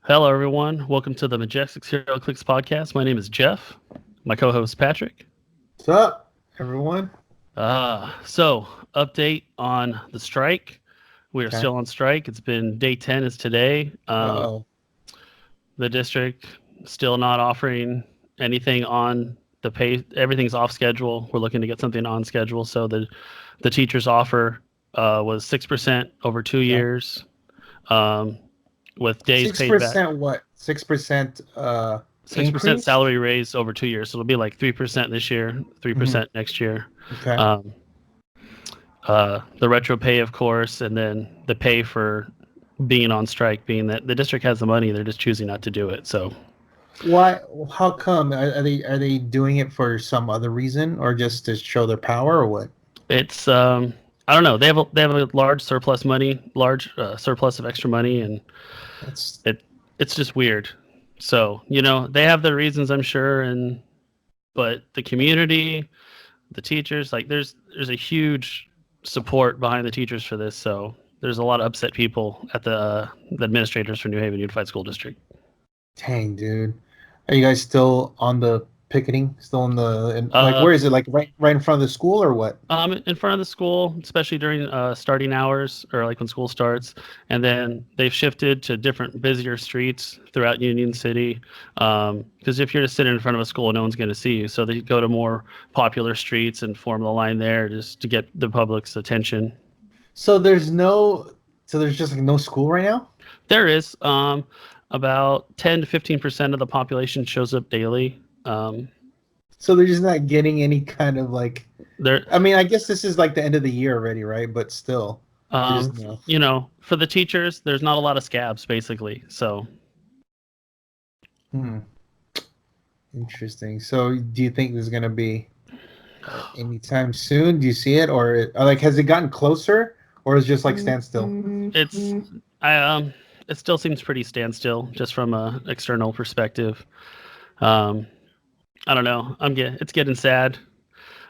Hello, everyone. Welcome to the Majestix Heroclix Podcast. My name is Jeff. My co-host, Patrick. What's up, everyone? So, update on the strike. We are still on strike. It's been day 10 is today. The district still not offering anything on the pay. Everything's off schedule. We're looking to get something on schedule. So the teacher's offer was 6% over 2 years. With days paid back. 6% what? 6% 6% salary raise over 2 years. So it'll be like 3% this year, 3% next year. Okay. The retro pay, of course, and then the pay for being on strike, being that the district has the money, they're just choosing not to do it. So why? How come? Are they doing it for some other reason, or just to show their power, or what? It's I don't know. They have a large surplus of extra money, and it's just weird. So they have their reasons, I'm sure, but the community, the teachers, like there's a huge support behind the teachers for this. So there's a lot of upset people at the administrators for New Haven Unified School District. Dang, dude, are you guys still on the picketing? Still in where is it? Like right in front of the school, or what? In front of the school, especially during starting hours, or like when school starts. And then they've shifted to different busier streets throughout Union City. Because if you're just sitting in front of a school, no one's going to see you. So they go to more popular streets and form the line there just to get the public's attention. So there's just like no school right now? There is. About 10 to 15% of the population shows up daily. So they're just not getting any kind of like. I mean, I guess this is like the end of the year already, right? But still, for the teachers, there's not a lot of scabs, basically. So. Interesting. So, do you think there's gonna be anytime soon? Do you see it, or like has it gotten closer, or is it just like standstill? It still seems pretty standstill, just from a external perspective. I don't know. It's getting sad.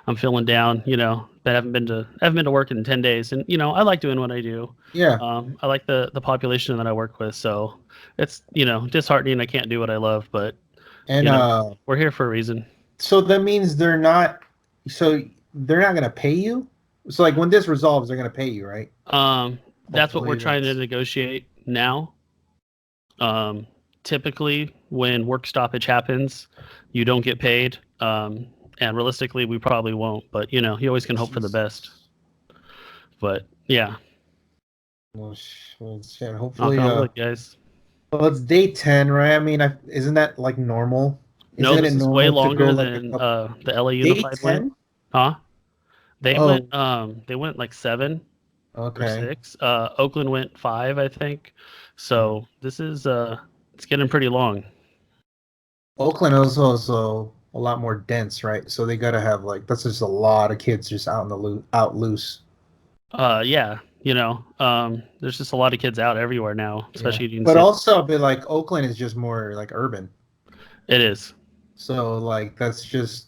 I'm feeling down. I haven't been to work in 10 days, and I like doing what I do. Yeah. I like the population that I work with, so it's disheartening. I can't do what I love, but we're here for a reason. So that means they're not gonna pay you. So like when this resolves, they're gonna pay you, right? That's what we're trying to negotiate now. Typically, when work stoppage happens, you don't get paid, and realistically, we probably won't. But you always can hope for the best. But yeah. Well, shit. Hopefully, look, guys. Well, it's day 10, right? I mean, isn't that like normal? No, this is way longer than the LA Unified went. Huh? They went like 7 or 6. Oakland went 5, I think. So this is it's getting pretty long. Oakland is also a lot more dense, right? So they gotta have that's just a lot of kids just out loose. Yeah, there's just a lot of kids out everywhere now, especially. But also, like Oakland is just more like urban. It is. So like that's just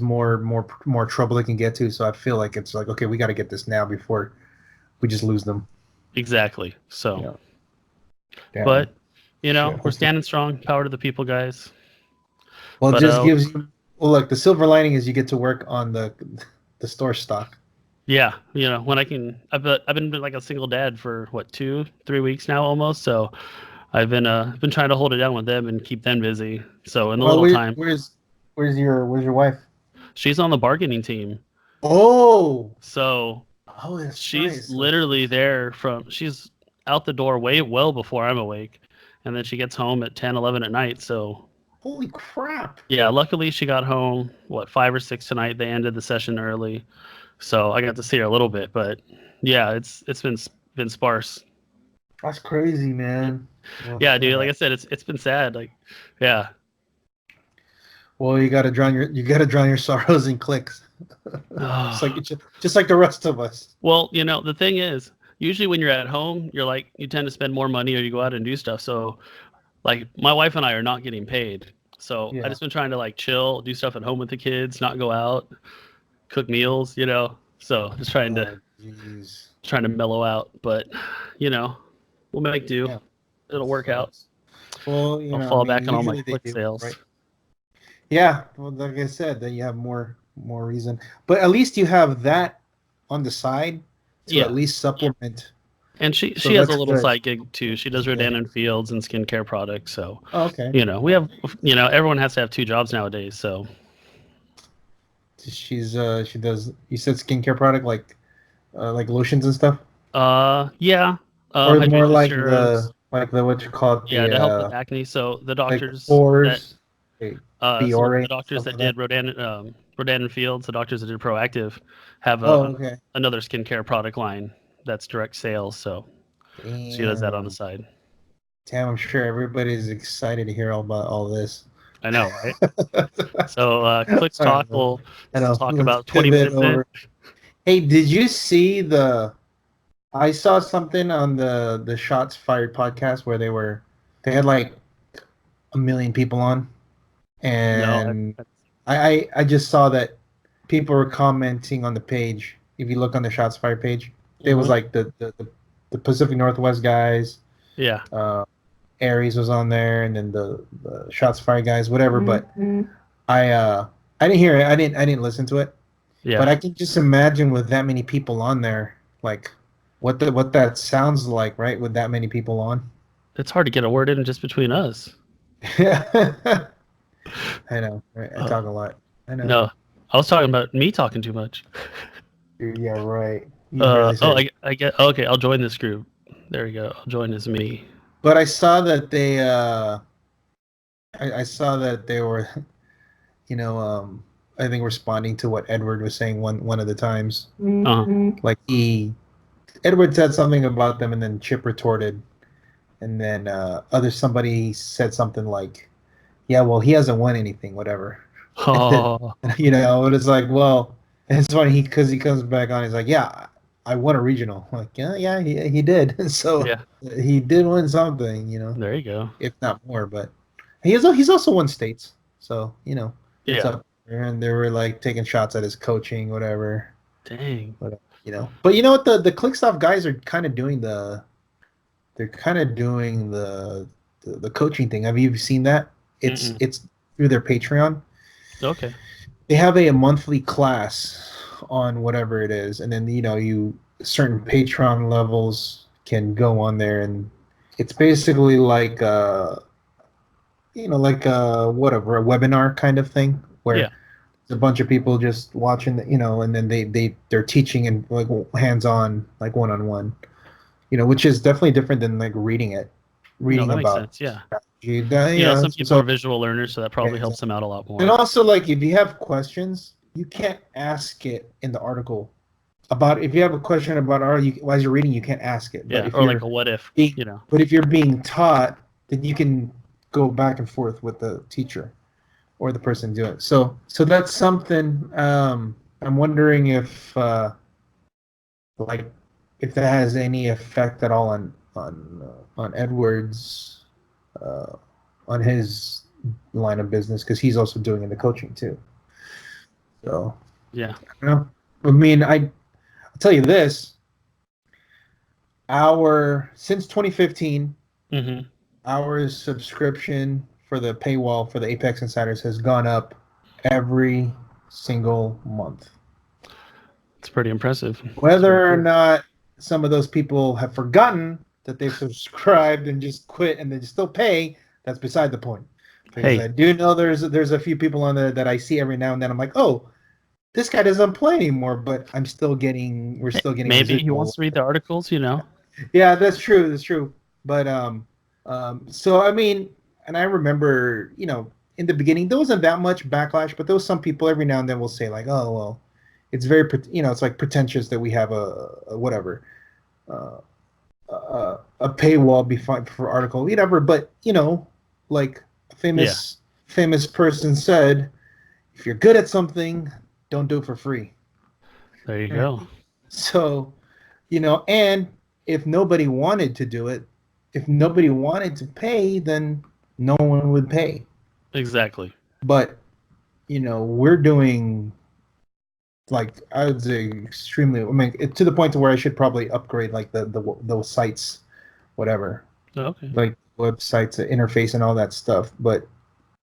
more trouble they can get to. So I feel like it's like, okay, we got to get this now before we just lose them. Exactly. So, but we're standing strong. Power to the people, guys. Well, it just gives you. Well, look, the silver lining is you get to work on the store stock. Yeah, when I can. I've been like a single dad for 2-3 weeks now almost. So I've been trying to hold it down with them and keep them busy. So in the little time. Where's your wife? She's on the bargaining team. Oh. So. Oh, that's she's literally there she's out the door well before I'm awake, and then she gets home at 10, 11 at night. So. Holy crap. Yeah, luckily she got home 5 or 6 tonight. They ended the session early, so I got to see her a little bit. But yeah, it's been sparse. That's crazy, man. Yeah, dude. Like I said, it's been sad. Like, yeah. Well, you gotta drown your sorrows in clicks. just like the rest of us. Well, the thing is, usually when you're at home, you tend to spend more money or you go out and do stuff. So, like, my wife and I are not getting paid. So I just been trying to like chill, do stuff at home with the kids, not go out, cook meals, So just trying to mellow out. But we'll make do. Yeah. It'll work out. Well, I'll fall back on all my click sales. Right? Yeah, well, like I said, then you have more reason. But at least you have that on the side to at least supplement. And she has a little side gig too. She does Rodan and Fields and skincare products. So we have everyone has to have 2 jobs nowadays. So she does. You said skincare product like lotions and stuff. Yeah. Or more like the what you call it. To help with acne. So the doctors the doctors that did Rodan and Fields, the doctors that did Proactive, have another skincare product line that's direct sales. So she does that on the side. Damn, I'm sure everybody's excited to hear all about all this. I know, right? So Clicks Talk will talk about 20 minutes in. Hey, did you see I saw something on the Shots Fired podcast where they had like 1 million people on. And I just saw that people were commenting on the page. If you look on the Shots Fired page, it was like the Pacific Northwest guys. Yeah. Aries was on there, and then the Shots Fired guys, whatever. But I didn't hear it. I didn't listen to it. Yeah. But I can just imagine with that many people on there, like what that sounds like, right? With that many people on. It's hard to get a word in just between us. Yeah. I know. Right? I talk a lot. I know. No, I was talking about me talking too much. Yeah, right. I get. Okay, I'll join this group. There we go. I'll join as me. But I saw that they. I saw that they were, I think responding to what Edward was saying one of the times. Like Edward said something about them, and then Chip retorted, and then somebody said something like, yeah, well, he hasn't won anything, whatever. Oh. But it's like, well, it's funny because he comes back on, he's like, yeah, I won a regional. I'm like, yeah, he did. So he did win something, There you go. If not more, but he's also won states. So, it's up there, and they were like taking shots at his coaching, whatever. Dang. But, but you know what? The ClickSoft guys are kind of doing the coaching thing. Have you seen that? It's through their Patreon. Okay. They have a monthly class on whatever it is, and then you certain Patreon levels can go on there, and it's basically like a webinar kind of thing where there's a bunch of people just watching, and then they're teaching and like hands-on, like one-on-one, which is definitely different than like reading that about. Makes sense, yeah. Some people are visual learners, so that probably helps them out a lot more. And also, like, if you have questions, you can't ask it in the article. If you have a question about as you're reading, you can't ask it. Yeah, or like a what if, But if you're being taught, then you can go back and forth with the teacher or the person doing it. So that's something. I'm wondering if that has any effect at all on Edward's on his line of business, because he's also doing the coaching too. So yeah, I mean, I'll tell you this: since 2015, our subscription for the paywall for the Apex Insiders has gone up every single month. It's pretty impressive. Whether or not some of those people have forgotten that they've subscribed and just quit and they still pay, that's beside the point. Because I do know there's a few people on there that I see every now and then. I'm like, oh, this guy doesn't play anymore, but we're still getting. Maybe he wants to read the articles, Yeah, that's true. But so I mean, and I remember, in the beginning there wasn't that much backlash, but there was some people every now and then will say like, oh well, it's very, it's like pretentious that we have a whatever. a paywall be fine for article, whatever. But like a famous person said, if you're good at something, don't do it for free. There you go. So, and if nobody wanted to do it, if nobody wanted to pay, then no one would pay. Exactly. But, we're doing, like, I would say extremely, to the point to where I should probably upgrade, like, the sites, whatever. Okay. Like, websites, the interface, and all that stuff. But,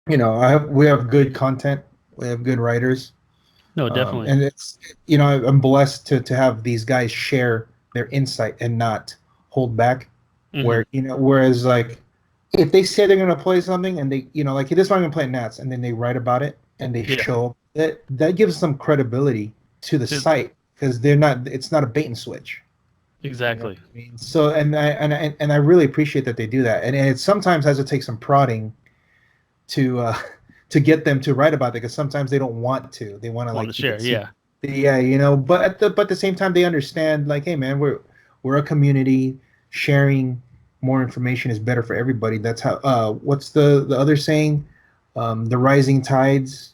we have good content. We have good writers. No, definitely. And it's, I'm blessed to have these guys share their insight and not hold back. Mm-hmm. Where, whereas, like, if they say they're going to play something and they, like, this is why I'm going to play Nats, and then they write about it and they show that gives some credibility to the site, because it's not a bait and switch. Exactly. I mean? So, and I really appreciate that they do that. And it sometimes has to take some prodding to get them to write about it, because sometimes they don't want to. They want to like share, But at the same time, they understand, like, hey man, we're a community. Sharing more information is better for everybody. That's how. What's the other saying? The rising tides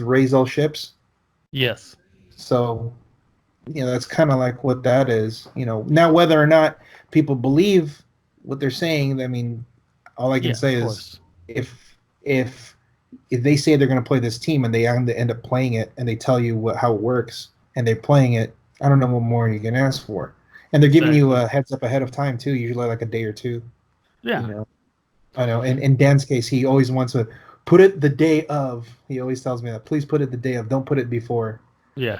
raise all ships. Yes. So, that's kind of like what that is. Now whether or not people believe what they're saying, I mean, all I can say is, if they say they're going to play this team and they end up playing it, and they tell you how it works, and they're playing it, I don't know what more you can ask for. And they're giving you a heads up ahead of time too, usually like a day or two. Yeah. I know. In Dan's case, he always wants to put it the day of. He always tells me that, please put it the day of. Don't put it before. Yeah.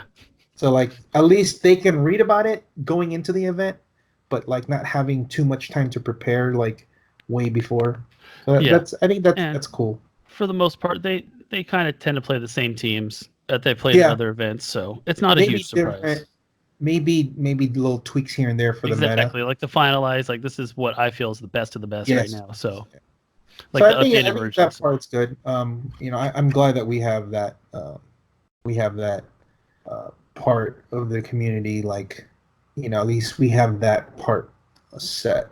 So, like, at least they can read about it going into the event, but, like, not having too much time to prepare, like, way before. So I think that's cool. For the most part, they kind of tend to play the same teams that they played at other events, so it's not a huge surprise. Maybe little tweaks here and there for the meta. Exactly, like the finalize, like, this is what I feel is the best of the best right now. So, like, so I think that part's good. I'm glad that we have that. Part of the community, like, at least we have that part set.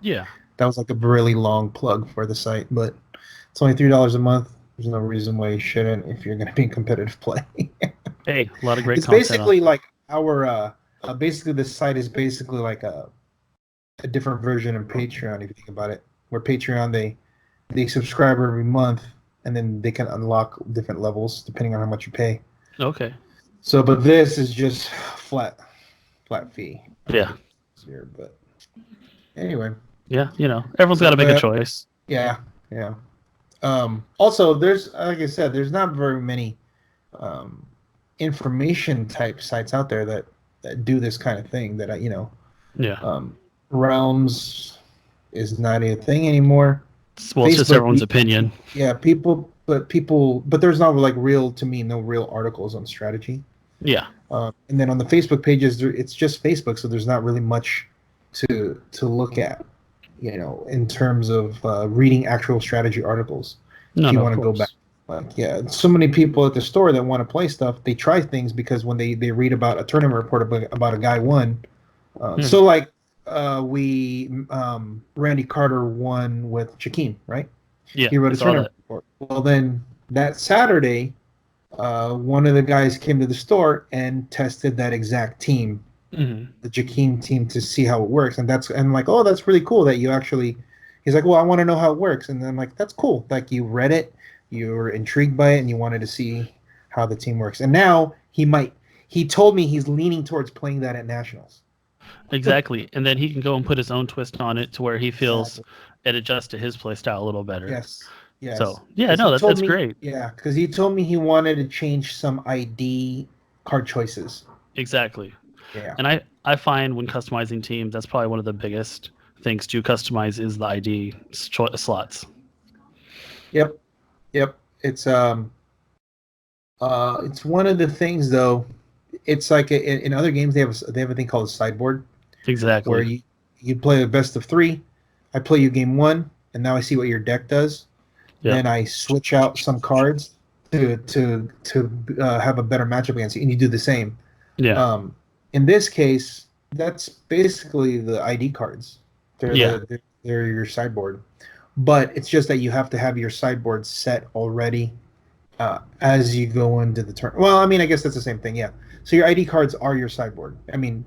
Yeah. That was like a really long plug for the site, but it's only $3 a month. There's no reason why you shouldn't if you're going to be in competitive play. Hey, a lot of great it's content. Basically like our basically this site is basically like a different version of Patreon, if you think about it. Where Patreon, they subscribe every month, and then they can unlock different levels depending on how much you pay. Okay. So, but this is just flat fee. Yeah. But anyway. Yeah, everyone's got to make a choice. Yeah. Also, there's, like I said, there's not very many information type sites out there that do this kind of thing. That Realms is not a thing anymore. Well, it's just everyone's opinion. Yeah, but there's not like no real articles on strategy. Yeah. And then on the Facebook pages, it's just Facebook, so there's not really much to look at, in terms of reading actual strategy articles. If you want to go back. Like, so many people at the store that want to play stuff, they try things because when they read about a tournament report about a guy won. So like Randy Carter won with Jakeem, right? Yeah. He wrote a tournament report. Well, then that Saturday, one of the guys came to the store and tested that exact team, the Jakeem team, to see how it works. And I'm like, oh, that's really cool that you actually. He's like, well, I want to know how it works. And then I'm like, that's cool. Like, you read it, you were intrigued by it, and you wanted to see how the team works. And now he told me he's leaning towards playing that at Nationals. Exactly. And then he can go and put his own twist on it to where he feels it adjusts to his play style a little better. Yes. So, that's great. Yeah, because he told me he wanted to change some ID card choices. Exactly. Yeah. And I find when customizing teams, that's probably one of the biggest things to customize is the ID slots. Yep. It's one of the things, though. It's like in other games they have a thing called a sideboard. Exactly. Where you play a best of 3. I play you game 1, and now I see what your deck does. Yep. Then I switch out some cards to have a better matchup against you, and you do the same. Yeah. In this case, That's basically the ID cards. Yeah. They're your sideboard, but it's just that you have to have your sideboard set already as you go into the turn. Well, I mean, I guess that's the same thing. Yeah. So your ID cards are your sideboard. I mean,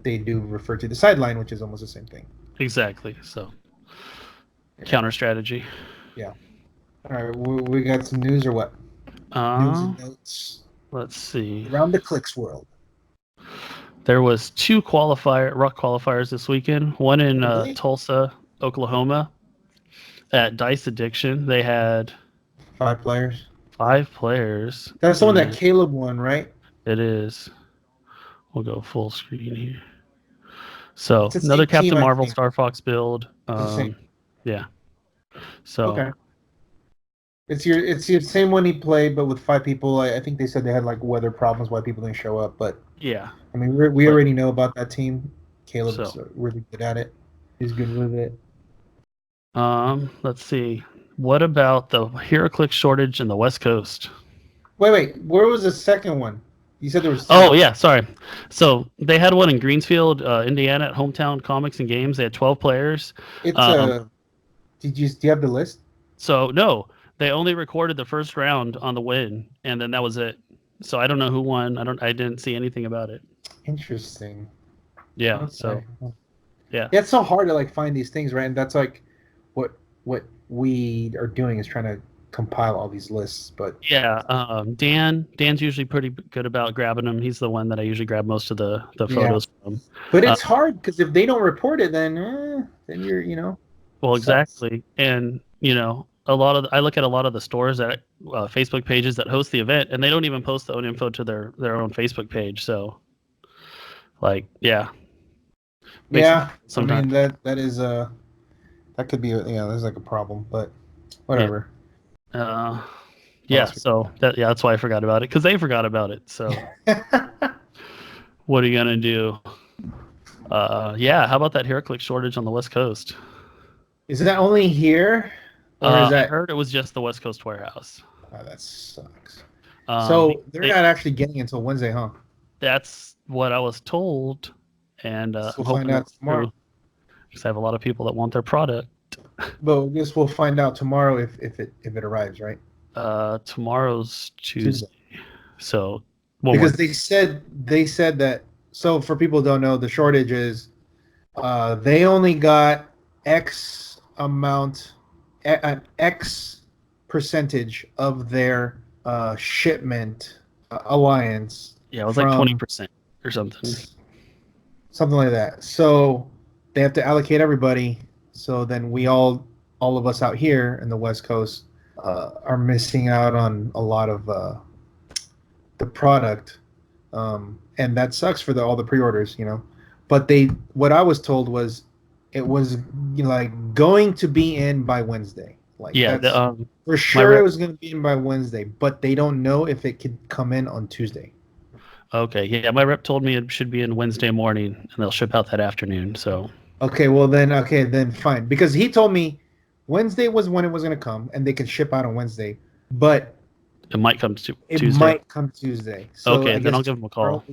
they do refer to the sideline, which is almost the same thing. Exactly. So counter strategy. Yeah. All right. We got some news or what? News and notes. Let's see. Around the Clicks world. There was 2 ROC qualifiers this weekend. One in Really? Tulsa, Oklahoma, at Dice Addiction. They had 5 players. 5 players. That's the one that Caleb won, right? It is. We'll go full screen here. So another Captain Marvel Star Fox build. Yeah. So okay. It's your same one he played, but with 5 people. I think they said they had like weather problems why people didn't show up. But yeah, I mean we already know about that team. Caleb's really good at it. He's good with it. Let's see. What about the Heroclix shortage in the West Coast? Wait. Where was the second one? You said there was. Oh yeah, sorry. So they had one in Greensfield, Indiana, at Hometown Comics and Games. They had 12 players. It's do you have the list? So no, they only recorded the first round on the win, and then that was it. So I don't know who won. I didn't see anything about it. Interesting. Yeah. Okay. So. Yeah. It's so hard to like find these things, right? And that's like what we are doing is trying to compile all these lists. But yeah, Dan's usually pretty good about grabbing them. He's the one that I usually grab most of the photos from. But it's hard because if they don't report it, then you're Well, exactly, and I look at a lot of the stores that Facebook pages that host the event, and they don't even post their own info to their own Facebook page. So, like, yeah. Sometimes. I mean that is that could be there's like a problem, but whatever. Yeah. So that's why I forgot about it, because they forgot about it. So what are you gonna do? Yeah. How about that Heroclix shortage on the West Coast? Is that only here, or is that? I heard it was just the West Coast warehouse. Oh, that sucks. So they're not actually getting it until Wednesday, huh? That's what I was told, and we'll find out tomorrow. Because I have a lot of people that want their product. But I guess we'll find out tomorrow if it arrives, right? Tomorrow's Tuesday. So because they said that. So for people who don't know, the shortage is they only got X amount, an X percentage of their shipment alliance. Yeah, it was like 20% or something. Something like that. So they have to allocate everybody. So then we all of us out here in the West Coast are missing out on a lot of the product, and that sucks for all the pre-orders, But what I was told was it was like going to be in by Wednesday. Like for sure it was going to be in by Wednesday, but they don't know if it could come in on Tuesday. Okay, yeah, my rep told me it should be in Wednesday morning, and they'll ship out that afternoon. So then fine, because he told me Wednesday was when it was going to come, and they could ship out on Wednesday, but it might come Tuesday. It might come Tuesday. So okay, then I'll give them a call.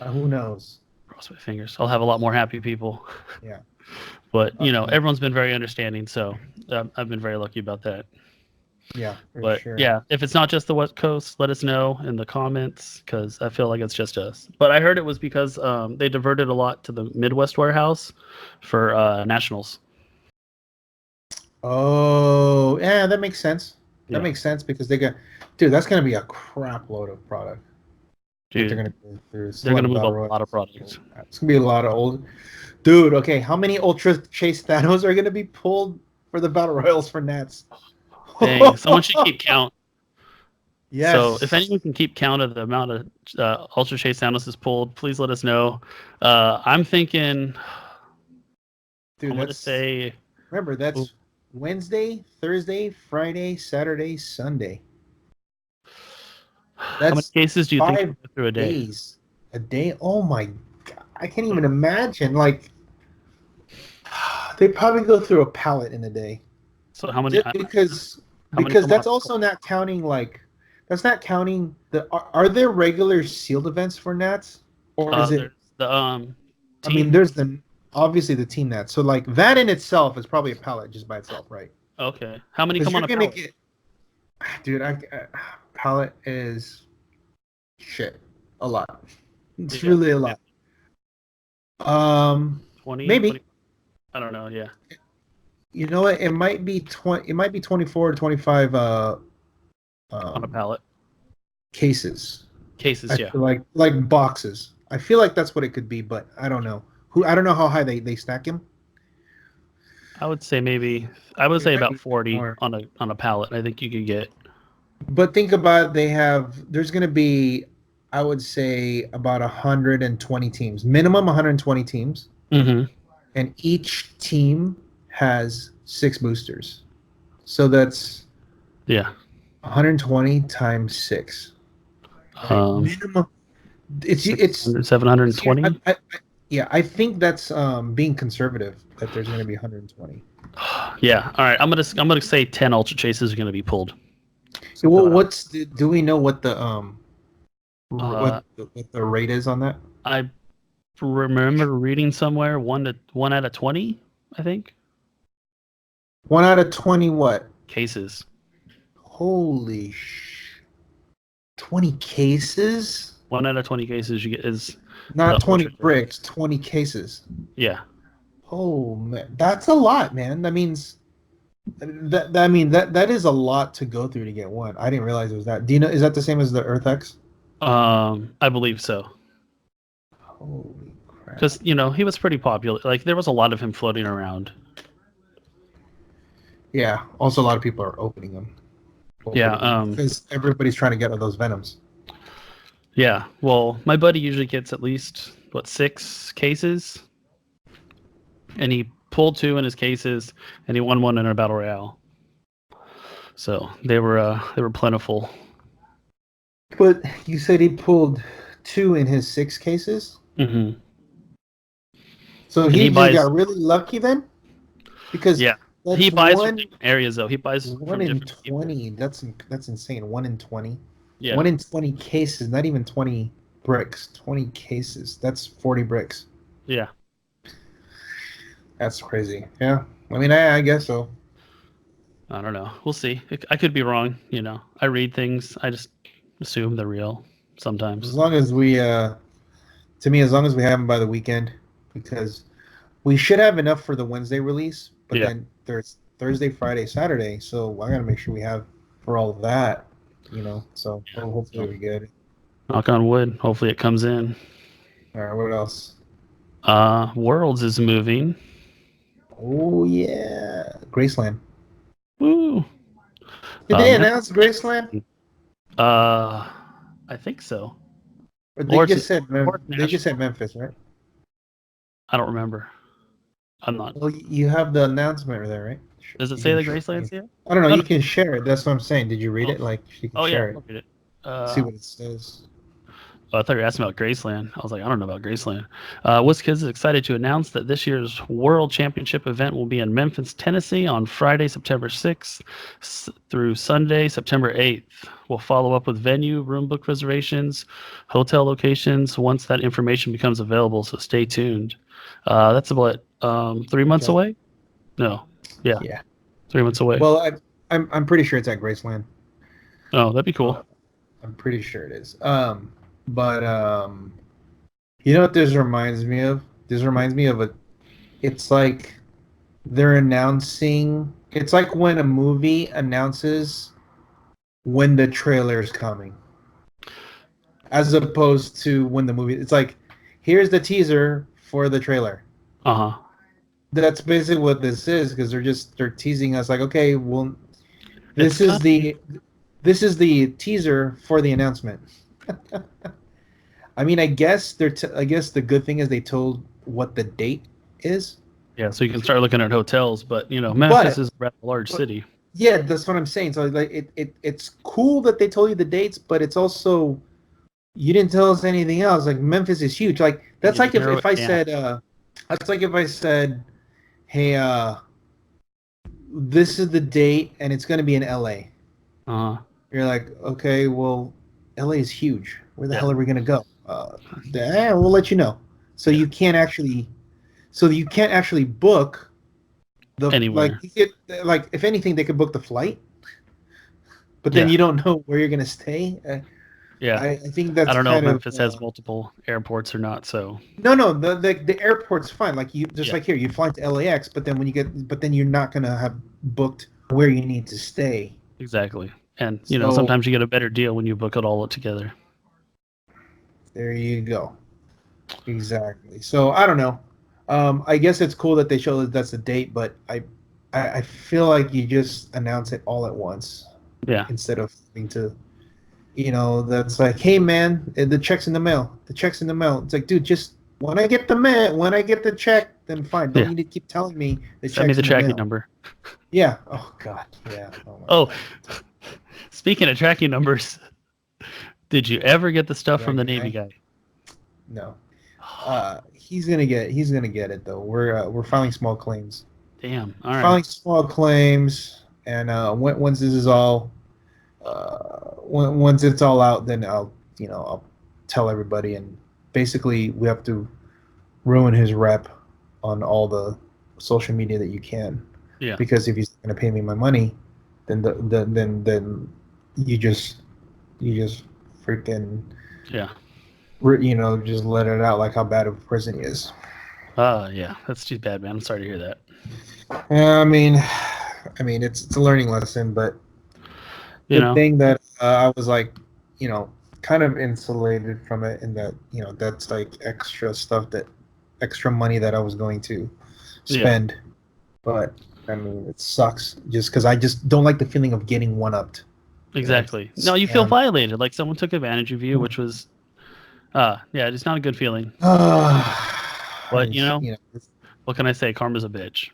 Who knows? Cross my fingers. I'll have a lot more happy people. Yeah. But everyone's been very understanding, so I've been very lucky about that. Yeah, sure. Yeah, if it's not just the West Coast, let us know in the comments, because I feel like it's just us. But I heard it was because they diverted a lot to the Midwest warehouse for nationals. Oh, yeah, that makes sense. That makes sense because that's going to be a crap load of product. Dude, they're going to go through. They're going to move a lot of products. It's going to be a lot of old. Dude, okay, how many Ultra Chase Thanos are going to be pulled for the Battle Royals for Nats? Dang, someone should keep count. Yes. So if anyone can keep count of the amount of Ultra Chase Thanos is pulled, please let us know. I'm thinking. Dude, I'm going to say. Remember, that's Wednesday, Thursday, Friday, Saturday, Sunday. That's how many cases do you think you go through a day? A day? Oh my God. I can't even imagine. Like, they probably go through a pallet in a day. So how many? Because that's also not counting that's not counting are there regular sealed events for Nats, or is it The I mean, there's obviously the team net. So like that in itself is probably a pallet just by itself, right? Okay. How many come on a pallet? Dude, pallet is shit. A lot. It's Yeah. really a lot. 20, maybe. 20, I don't know. Yeah. You know what? It might be 20. It might be 24 or 25. On a pallet. Cases. Cases. Yeah. Like boxes. I feel like that's what it could be, but I don't know. I don't know how high they stack him. I would say about 40 on a pallet. I think you could get. But think about there's going to be, I would say, about 120 teams, minimum 120 teams, and each team has 6 boosters, so that's 120 times 6. Minimum. It's 720. I think that's being conservative. That there's going to be 120. Yeah. All right. I'm gonna say 10 ultra chases are going to be pulled. So do we know what the what the rate is on that? I remember reading somewhere 1 out of 20. I think 1 out of 20 what cases? Holy 20 cases? 1 out of 20 cases you get is not 20 bricks, 20 cases. Yeah. Oh man, that's a lot, man. That means that is a lot to go through to get one. I didn't realize it was that. Do you know? Is that the same as the EarthX? I believe so. Holy crap! Because he was pretty popular. Like there was a lot of him floating around. Yeah. Also, a lot of people are opening them. Because everybody's trying to get those Venoms. Yeah. Well, my buddy usually gets at least 6 cases, and he pulled 2 in his cases, and he won 1 in a battle royale. So they were plentiful. But you said he pulled 2 in his 6 cases. Mm-hmm. So he got really lucky then, because he buys from different areas though. He buys 1 in 20. People. That's insane. 1 in 20. Yeah. 1 in 20 cases. Not even 20 bricks. 20 cases. That's 40 bricks. Yeah. That's crazy. Yeah. I mean, I guess so. I don't know. We'll see. I could be wrong. I read things. I just assume they're real sometimes. As long as we, as long as we have them by the weekend, because we should have enough for the Wednesday release, but then there's Thursday, Friday, Saturday, so I got to make sure we have for all of that, so hopefully we're good. Knock on wood. Hopefully it comes in. All right, what else? Worlds is moving. Oh, yeah. Graceland. Woo. Did they announce Graceland? I think so. Or they just said Memphis, right? I don't remember. I'm not. Well, you have the announcement there, right? Does it say the Graceland's here? I don't know. You can share it. That's what I'm saying. Did you read it? Like, you can share it. I'll read it. See what it says. I thought you were asking about Graceland. I was like, I don't know about Graceland. Wizkids is excited to announce that this year's World Championship event will be in Memphis, Tennessee on Friday, September 6th through Sunday, September 8th. We'll follow up with venue, room book reservations, hotel locations once that information becomes available, so stay tuned. That's about 3 months away? No. Yeah. 3 months away. Well, I'm pretty sure it's at Graceland. Oh, that'd be cool. I'm pretty sure it is. But you know what this reminds me of? This reminds me of it's like they're announcing, it's like when a movie announces when the trailer is coming, as opposed to when the movie, it's like, here's the teaser for the trailer. That's basically what this is, because they're teasing us like, okay, well, this is the teaser for the announcement. I mean, I guess the good thing is they told what the date is. Yeah, so you can start looking at hotels, but Memphis is a rather large city. Yeah, that's what I'm saying. So like, it's cool that they told you the dates, but it's also, you didn't tell us anything else. Like, Memphis is huge. Like, that's like if I said, that's like if I said, hey, this is the date and it's going to be in LA. You're like, okay, well, LA is huge. Where the hell are we going to go? We'll let you know. so you can't actually book the Anywhere. like if anything they could book the flight, but then Yeah. you don't know where you're gonna stay. Yeah. I think that's I don't know if kind of Memphis has multiple airports or not. So no the airport's fine. Like you just Yeah. like here you fly to LAX, but then you're not gonna have booked where you need to stay. exactly. And So sometimes you get a better deal when you book it all together. there you go. Exactly. So I don't know. I guess it's cool that they show that that's the date, but I feel like you just announce it all at once Yeah. instead of having to, that's like, hey man, the check's in the mail. The check's in the mail. It's like, dude, just when I get the check, then fine. Don't Yeah. need to keep telling me the Send me check's the in tracking mail. number. Yeah. Oh God. Yeah. Oh, God. speaking of tracking numbers, did you ever get the stuff from the Navy guy? No. He's gonna get it though. We're filing small claims. Damn. All right. Filing small claims, and once this is all, once it's all out, then I'll tell everybody, and basically we have to ruin his rep on all the social media that you can. Yeah. Because if he's gonna pay me my money, then then you just freaking just let it out like how bad of a person he is. Yeah, that's too bad, man. I'm sorry to hear that. Yeah, I mean, it's a learning lesson, but the thing that I was like, kind of insulated from it, in that that's like extra money that I was going to spend. Yeah. But I mean, it sucks just because I just don't like the feeling of getting one-upped. Exactly. No, you feel violated, like someone took advantage of you, which was, it's not a good feeling. But what can I say? Karma's a bitch.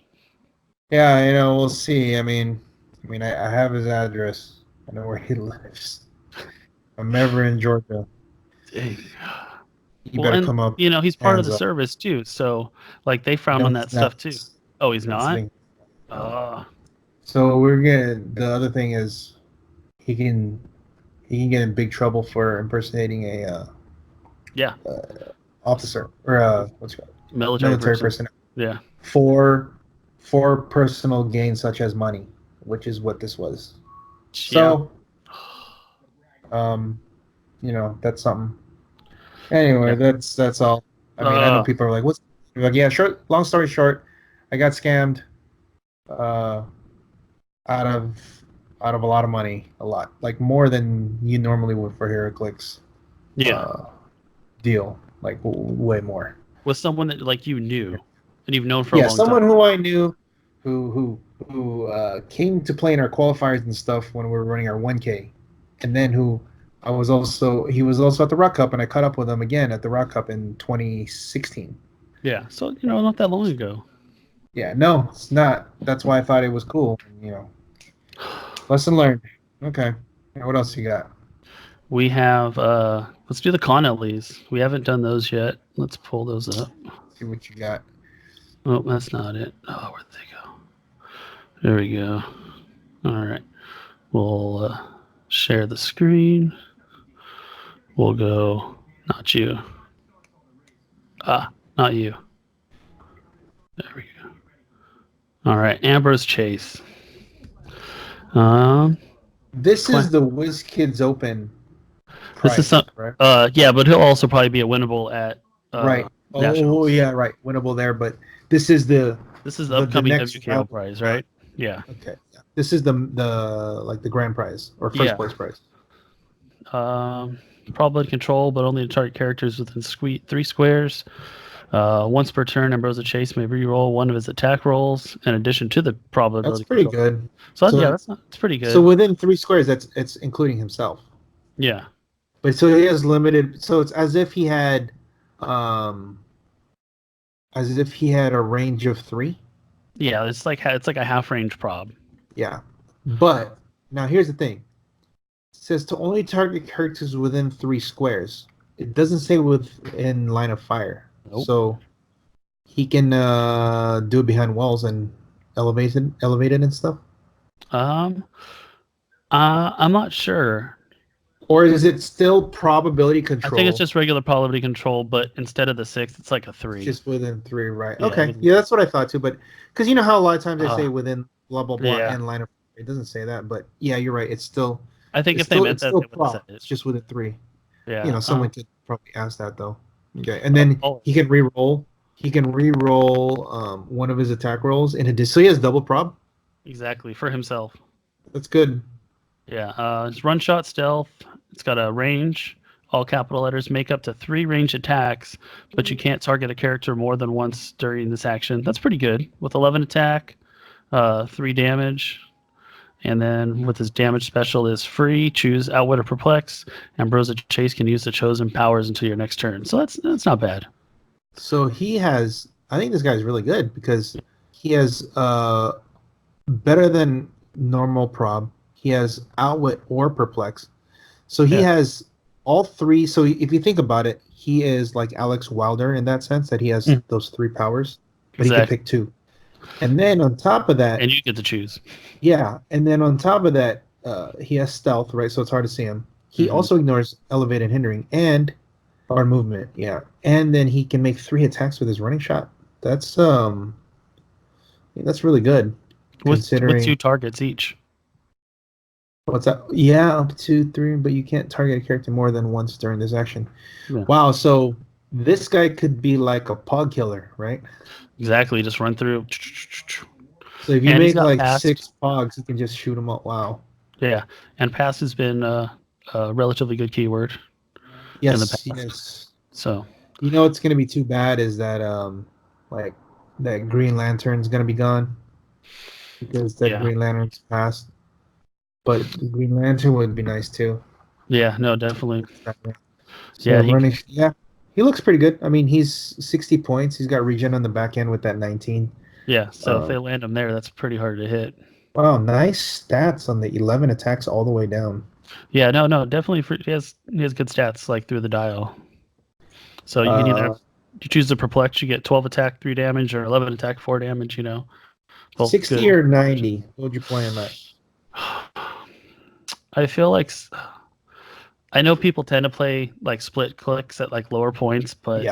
Yeah, we'll see. I mean, I have his address. I know where he lives. I'm ever in Georgia. Dang. You better come up. He's part of the service too, so like they frown on that stuff too. Oh, he's not. So the other thing is, he can get in big trouble for impersonating a officer or what's it called? Military personnel. Yeah. For personal gain such as money, which is what this was. Yeah. So, that's something. Anyway, that's all. I mean, I know people are like, "What's?" Like, yeah. Long story short, I got scammed. Out of a lot of money, like more than you normally would for Heroclix. Deal, like way more. With someone that like you knew, and you've known for a long time. Yeah, someone who I knew, who came to play in our qualifiers and stuff when we were running our 1K, and then he was also at the ROC Cup, and I caught up with him again at the ROC Cup in 2016. Yeah, so not that long ago. Yeah, no, it's not. That's why I thought it was cool. Lesson learned. Okay, what else you got? We have let's do the Connellys. We haven't done those yet. Let's pull those up. See what you got. Oh, that's not it. Oh, where'd they go? There we go. All right. We'll share the screen. We'll go. Not you. Not you. There we go. All right. Ambrose Chase. This is the Wizkids Open prize, this is some, right? Yeah, but he'll also probably be a winnable at right. Nationals. Oh yeah, right. Winnable there, but this is the upcoming WKO prize, right? Yeah. Okay. Yeah. This is the like the grand prize or first place prize. Probably control, but only to target characters within 3 squares. Once per turn, Ambrose Chase may re-roll one of his attack rolls in addition to the probability. That's pretty good. So that's pretty good. So within 3 squares, it's including himself. Yeah. But so he has limited. So it's as if he had, a range of 3. Yeah, it's like a half range prob. Yeah, but now here's the thing. It says to only target characters within 3 squares. It doesn't say within line of fire. Nope. So he can do it behind walls and elevate it and stuff. I'm not sure. Or is it still probability control? I think it's just regular probability control, but instead of the 6, it's like a 3. Just within 3, right? Yeah, okay. Yeah, that's what I thought too. But because you know how a lot of times they say within blah blah blah and line of, it doesn't say that. But yeah, you're right. It's still. I think if they meant that, they would have said it. It's just within 3. Yeah. You know, someone could probably ask that though. Okay, and then he can re-roll. He can re-roll one of his attack rolls in addition. So he has double prob. Exactly, for himself. That's good. Yeah. It's run shot stealth. It's got a range. All capital letters, make up to 3 ranged attacks, but you can't target a character more than once during this action. That's pretty good. With 11 attack, 3 damage, and then with his damage special is free. Choose Outwit or Perplex. Ambrosia Chase can use the chosen powers until your next turn. So that's not bad. So he has. I think this guy's really good because he has better than normal prob. He has Outwit or Perplex. So he has all 3. So if you think about it, he is like Alex Wilder in that sense that he has those 3 powers, but he can pick 2. And then on top of that, and you get to choose. Yeah, and then on top of that, he has stealth, right? So it's hard to see him. He also ignores elevated hindering and our movement. Yeah, and then he can make 3 attacks with his running shot. That's really good. With 2 targets each. What's that? Yeah, up to 3, but you can't target a character more than once during this action. Yeah. Wow, so this guy could be like a pog killer, right? Exactly, just run through. So if you make like past, 6 pogs, you can just shoot them up. Wow. Yeah, and past has been a relatively good keyword. Yes, in the past. Yes. So you know what's going to be too bad is that like that Green Lantern's going to be gone because that Green Lantern's passed. But the Green Lantern would be nice too. Yeah, no, definitely. So he looks pretty good. I mean, he's 60 points. He's got regen on the back end with that 19. Yeah, so if they land him there, that's pretty hard to hit. Wow, nice stats on the 11 attacks all the way down. Yeah, no, definitely. He has good stats like through the dial. So you can either you choose the Perplex, you get 12 attack, 3 damage, or 11 attack, 4 damage. You know, 60 or 90. What would you play on that? I feel like I know people tend to play like split clicks at like lower points, but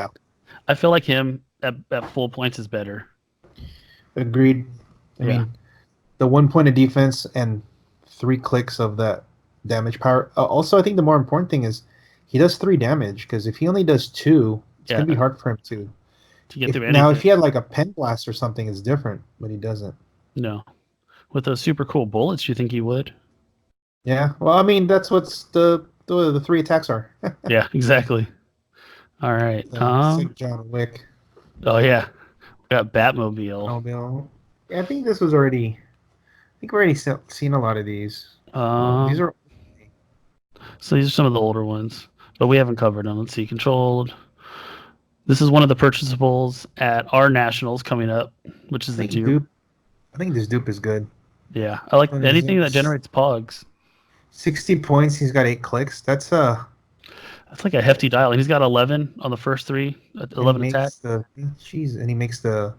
I feel like him at full points is better. Agreed. I mean, the 1 point of defense and 3 clicks of that damage power. Also, I think the more important thing is he does 3 damage because if he only does 2, it's gonna be hard for him to get through anything. Now, if he had like a pen blast or something, it's different, but he doesn't. No, with those super cool bullets, you think he would? Yeah. Well, I mean, that's what's the 3 attacks are. Yeah, exactly. All right. John Wick. Oh yeah, we got Batmobile. Yeah, I think this was already. I think we already seen a lot of these. These are. So these are some of the older ones, but we haven't covered them. Let's see. Controlled. This is one of the purchasables at our nationals coming up, which is the dupe. I think this dupe is good. Yeah, I like anything that generates pogs. 60 points. He's got 8 clicks. That's like a hefty dial. And he's got 11 on the first 3. 11 attack. And he makes the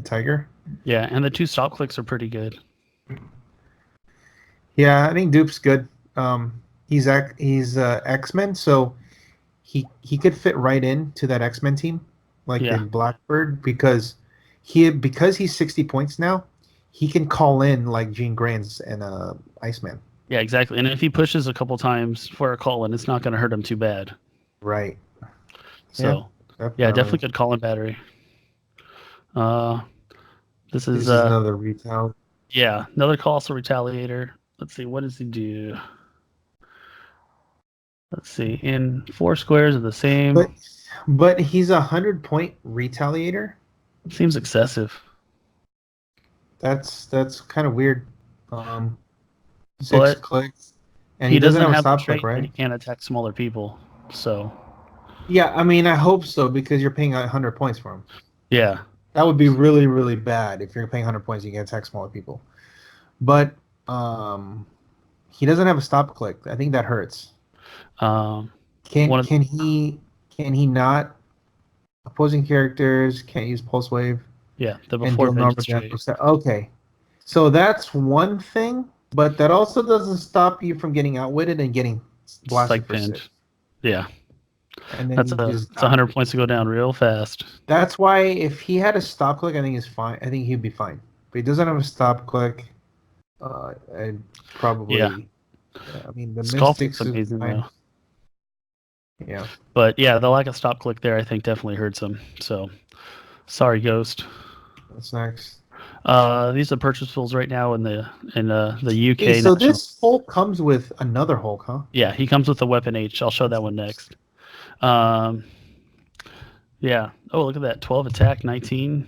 tiger. Yeah, and the 2 stop clicks are pretty good. Yeah, I think dupe's good. He's X-Men, so he could fit right into that X-Men team, like in Blackbird, because he's 60 points now. He can call in like Jean Grey's and Iceman. Yeah, exactly. And if he pushes a couple times for a call in, it's not going to hurt him too bad. Right. So, definitely good call-in battery. This is another retail. Yeah, another Colossal Retaliator. Let's see, what does he do? Let's see, in 4 squares of the same. But he's a 100-point Retaliator? Seems excessive. That's kind of weird. 6 clicks. And he doesn't have a stop click, right? He can't attack smaller people, so. Yeah, I mean, I hope so, because you're paying 100 points for him. Yeah. That would be really, really bad if you're paying 100 points, you can attack smaller people. But he doesn't have a stop click. I think that hurts. Can he not? Opposing characters can't use Pulse Wave. Yeah, the before vengeance. Okay, so that's one thing, but that also doesn't stop you from getting outwitted and getting Blast like it for pinned. 6. Yeah. And then It's 100 points to go down real fast. That's why if he had a stop click, I think he's fine. I think he'd be fine. If he doesn't have a stop click, I'd probably. Yeah. I mean, the Sculpt Mystics is is amazing fine. though. Yeah. But yeah, the lack of stop click there, I think, definitely hurts him. So, sorry, Ghost. What's next? These are purchasables right now in the UK. Hey, so this Hulk comes with another Hulk, huh? Yeah, he comes with the weapon H. I'll show that one next. Yeah. Oh, look at that. 12 attack, 19,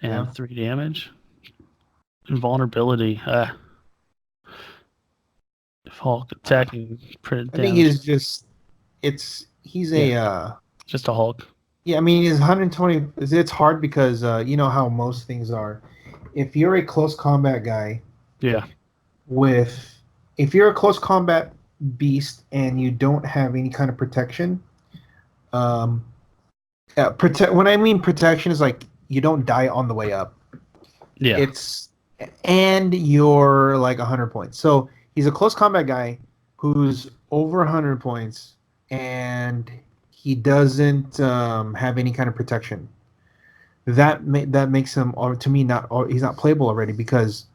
and 3 damage. Invulnerability. Hulk attacking. I think he's just. He's just a Hulk. Yeah, I mean, he's 120. It's hard because you know how most things are. If you're a close combat guy, if you're a close combat beast and you don't have any kind of protection, when I mean protection is like you don't die on the way up. Yeah. And you're like 100 points. So he's a close combat guy who's over 100 points and he doesn't have any kind of protection. That makes him, to me, he's not playable already because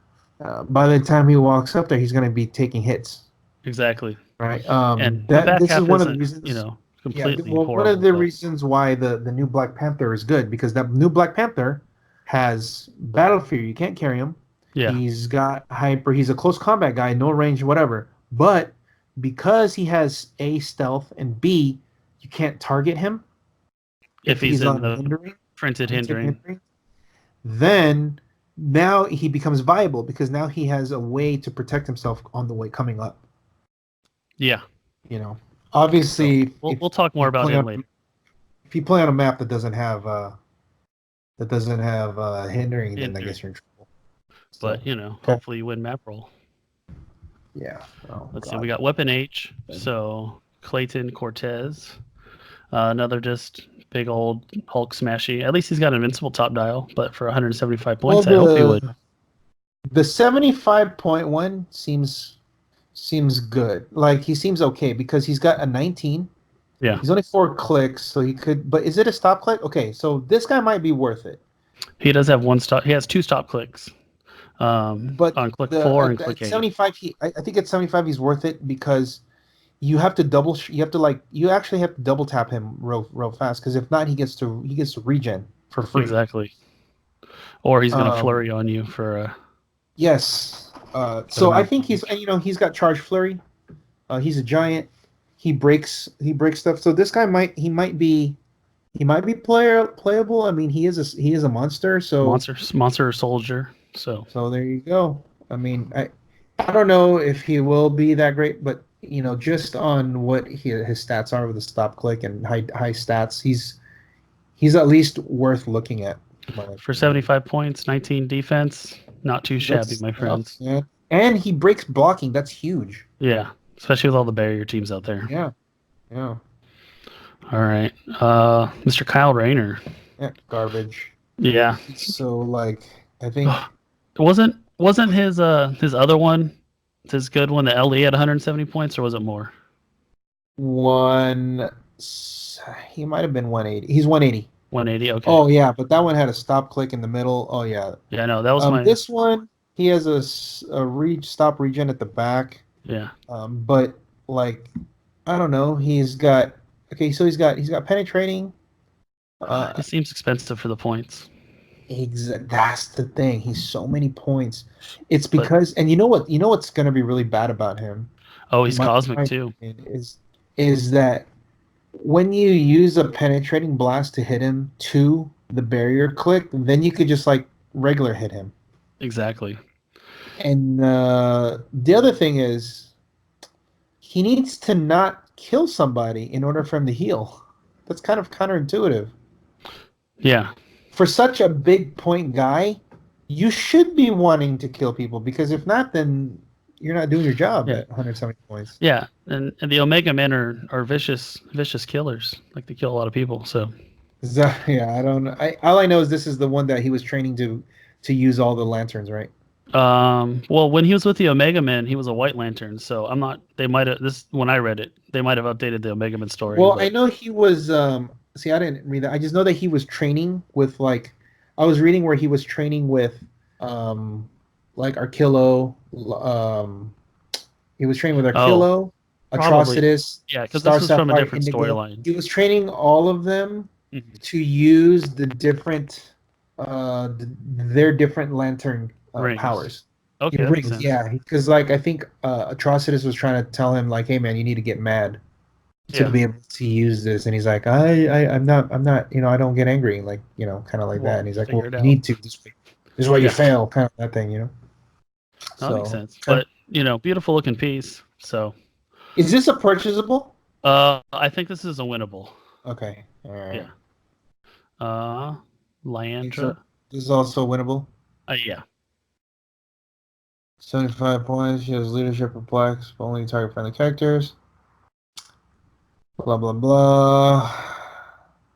by the time he walks up there, he's going to be taking hits. Exactly. Right. And this is one of the reasons, completely horrible. One of the reasons why the new Black Panther is good because that new Black Panther has battle fear. You can't carry him. Yeah. He's got hyper. He's a close combat guy, no range, whatever. But because he has A, stealth, and B, you can't target him. If he's in the printed hindering. Then now he becomes viable because now he has a way to protect himself on the way coming up. Yeah. Obviously, so we'll talk more about him later. If you play on a map that doesn't have hindering, then I guess you're in trouble. But hopefully you win map roll. Yeah. Let's see. We got weapon H. So Clayton Cortez, another just big old Hulk smashy. At least he's got an invincible top dial. But for 175 points, I hope he would. The 75.1 seems good. Like he seems okay because he's got a 19. Yeah. He's only 4 clicks, so he could. But is it a stop click? Okay, so this guy might be worth it. He does have 1 stop. He has 2 stop clicks. But on click 4 and click 8. 75, I think at 75 he's worth it because you have to you actually have to double tap him real fast because if not he gets to regen for free. Exactly. Or he's gonna flurry on you for. Yes. So I think he's got charge flurry. He's a giant. He breaks stuff. So this guy might be playable. I mean he is a monster. So monster soldier. So there you go. I mean, I don't know if he will be that great, but just on what his stats are with the stop click and high stats, he's at least worth looking at. For 75 points, 19 defense, not too shabby, my friends. Yeah. And he breaks blocking. That's huge. Yeah, especially with all the barrier teams out there. Yeah. All right, Mr. Kyle Rayner. Yeah, garbage. Yeah. So I think. Wasn't his other one, his good one, the LE at 170 points, or was it more? He might have been 180. He's 180. 180. Okay. Oh yeah, but that one had a stop click in the middle. Oh yeah. Yeah, no, that was This one he has a stop regen at the back. Yeah. But I don't know. He's got penetrating. It seems expensive for the points. That's the thing. He's so many points. It's because, and you know what's going to be really bad about him? Oh, he's cosmic too. Is that when you use a penetrating blast to hit him to the barrier click, then you could just regular hit him. Exactly. And the other thing is, he needs to not kill somebody in order for him to heal. That's kind of counterintuitive. Yeah. For such a big point guy, you should be wanting to kill people because if not, then you're not doing your job at 170 points. Yeah, and the Omega Men are vicious killers. They kill a lot of people. So. I don't know. All I know is this is the one that he was training to use all the lanterns, right? Well, when he was with the Omega Men, he was a White Lantern. So I'm not. They might have this when I read it. They might have updated the Omega Men story. Well, But I know he was. See, I didn't read that. I just know that he was training with like. I was reading where he was training with, like Arkillo. He was training with oh, Arkillo, probably Atrocitus, yeah, because this Star was from a Sapphire, different Indigo. storyline. He was training all of them Mhm. to use the different, their different lantern Rings. powers. Okay, Yeah, that makes rings, sense. yeah. Because like I think Atrocitus was trying to tell him like, hey man, you need to get mad to Yeah. be able to use this, and he's like, I'm not, I don't get angry, like kind of like that. Well, And he's like, figure well, it you out. need to. This is why you Yeah, fail, kind of that thing. that makes So, sense. okay. But beautiful looking piece. So, Is this a purchasable? I think this is a winnable. Okay, all right. Yeah. Uh, So Lyandra. this is also winnable. Yeah. 75 points. She has leadership perplex, but only target friendly characters. Blah blah blah.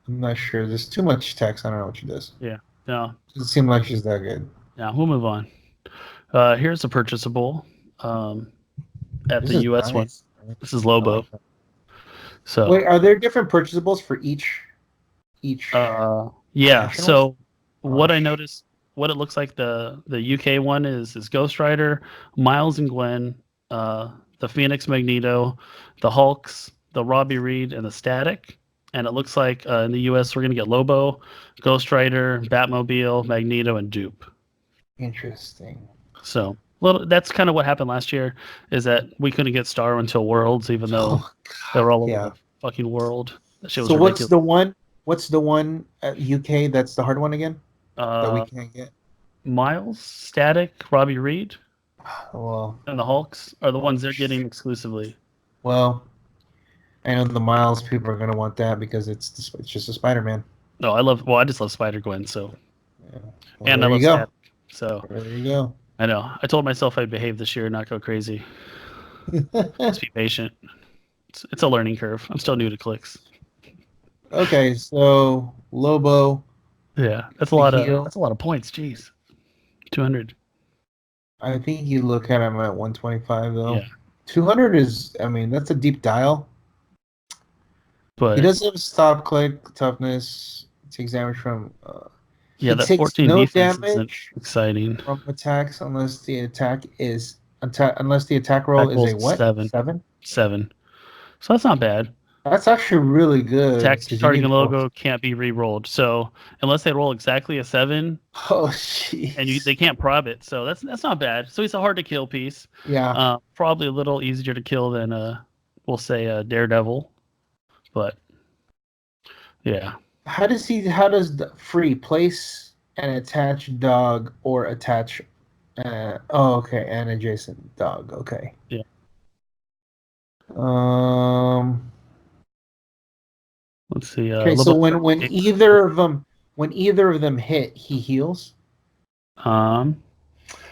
I'm not sure. There's too much text. I don't know what she does. Yeah. No. Doesn't seem like she's that good. Yeah. We'll move on. Here's a purchasable. At This the is US one. nice. This is I like Lobo. that. So. Wait, are there different purchasables for each Yeah. nationals? So what I noticed, what it looks like the UK one is Ghost Rider, Miles and Gwen, the Phoenix Magneto, the Hulks, the Robbie Reed, and the Static. And it looks like in the US we're gonna get Lobo, Ghost Rider, Batmobile, Magneto, and Dupe. Interesting. So well, that's kind of what happened last year. Is that we couldn't get Star until Worlds, even though Oh, they were all over yeah. the fucking world. That shit was So what's ridiculous. the one? What's the one at UK that's the hard one again that we Uh, can't get? Miles, Static, Robbie Reed, Well, and the Hulks are the ones they're getting exclusively. well, I know the Miles people are gonna want that because it's just a Spider-Man. No, I just love Spider Gwen, so Yeah. Well, and I there you love go. Static. So There you go. I know. I told myself I'd behave this year and not go crazy. Just be patient. It's a learning curve. I'm still new to clicks. Okay, so Lobo, Yeah, the heel. that's a lot of points. Jeez, 200. I think you look at him at 125 though. Yeah, 200 is, I mean, that's a deep dial. He but does have stop click toughness. Takes damage from. yeah, He that takes 14 no defense isn't damage exciting. from attacks unless the attack roll Attack is rolls a what? 7? 7. So that's not bad. That's actually really good Attack because you targeting need both. logo can't be re-rolled. So unless they roll exactly a 7, Oh and jeez. they can't prob it, so that's not bad. So he's a hard to kill piece. Yeah. Probably a little easier to kill than we'll say Daredevil, but yeah. How does the free place an attached dog or attach? Oh, okay, an adjacent dog. Okay. Yeah. Um. Let's see. Okay, so when either of them hit, he heals. Um,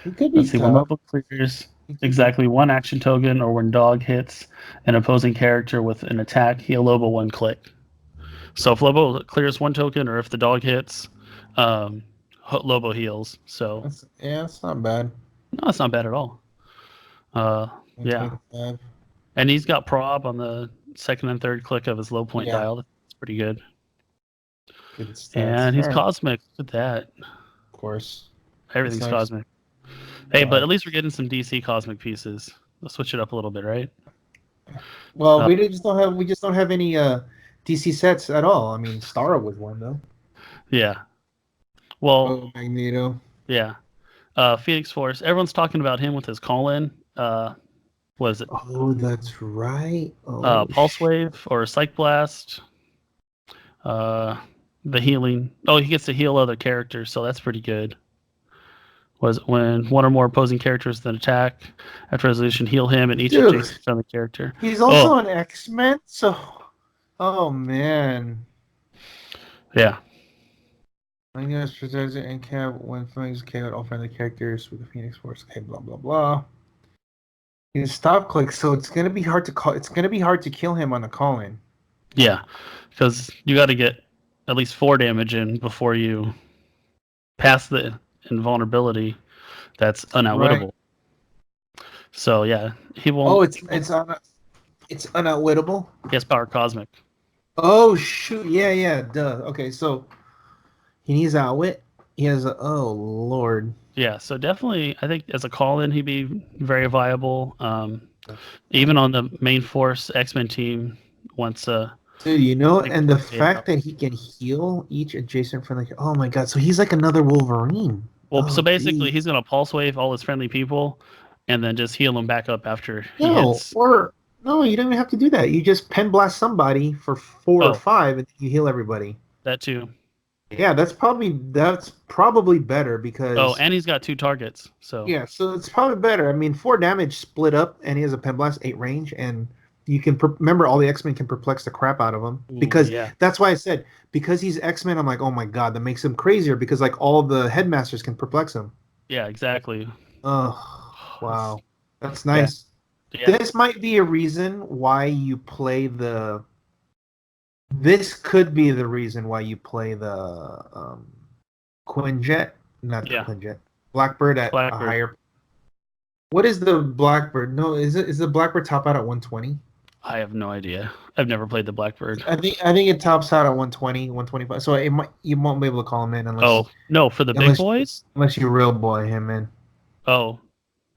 He could be let's see. When tough. Lobo clears He could be. exactly one action token, or when dog hits an opposing character with an attack, heal Lobo 1 click. So if Lobo clears 1 token, or if the dog hits, um, Lobo heals. So That's not bad. no, it's not bad at all. Yeah, 125. and he's got prob on the second and third click of his low point Yeah, dial. That's pretty good. good stats. And he's All right, cosmic. Look at that. of course. Everything's That's nice. cosmic. Hey, but at least we're getting some DC cosmic pieces. Let's switch it up a little bit, right? Well, we just don't have any DC sets at all. I mean, Starro was one though. Yeah. Well, Magneto. yeah. Phoenix Force. Everyone's talking about him with his call-in. What is it? Oh, that's right. Oh, Pulse Wave or Psych Blast. The healing. Oh, he gets to heal other characters, so that's pretty good. Was when one or more opposing characters then attack after resolution, heal him and each adjacent friendly character. He's also an X-Men, so oh man. Yeah. Magnus protects it and cap when Phoenix KO all friendly characters with the Phoenix Force. Okay, blah blah blah. He can stop click, so it's gonna be hard to call. It's gonna be hard to kill him on the call-in. Yeah, because you got to get at least 4 damage in before you pass the invulnerability. that's unoutwittable. Right. So yeah, he won't. Oh, it's unoutwittable. He has power cosmic. Oh shoot! Yeah. Duh. Okay, so he needs outwit. He has oh lord. Yeah, so definitely, I think as a call-in, he'd be very viable. Even on the main force X-Men team, once. Dude, and the fact that he can heal each adjacent friendly. Oh my god! So he's like another Wolverine. Well, so basically, he's gonna pulse wave all his friendly people, and then just heal them back up after he hits. No, you don't even have to do that. You just pen blast somebody for 4 or 5, and you heal everybody. That too. Yeah, that's probably better because. Oh, and he's got 2 targets, so. Yeah, so it's probably better. I mean, 4 damage split up, and he has a pen blast, 8 range, and you can remember all the X-Men can perplex the crap out of him because that's why I said because he's X-Men. I'm like, oh my god, that makes him crazier because like all the headmasters can perplex him. Yeah, exactly. Oh, wow, that's nice. Yeah. This might be a reason why you play the. This could be the reason why you play the Quinjet, not the Quinjet, Blackbird at a higher. What is the Blackbird? No, is the Blackbird top out at 120? I have no idea. I've never played the Blackbird. I think it tops out at 120, 125. So you won't be able to call him in unless. Oh no, for the big boys. Unless you real boy him in. Oh,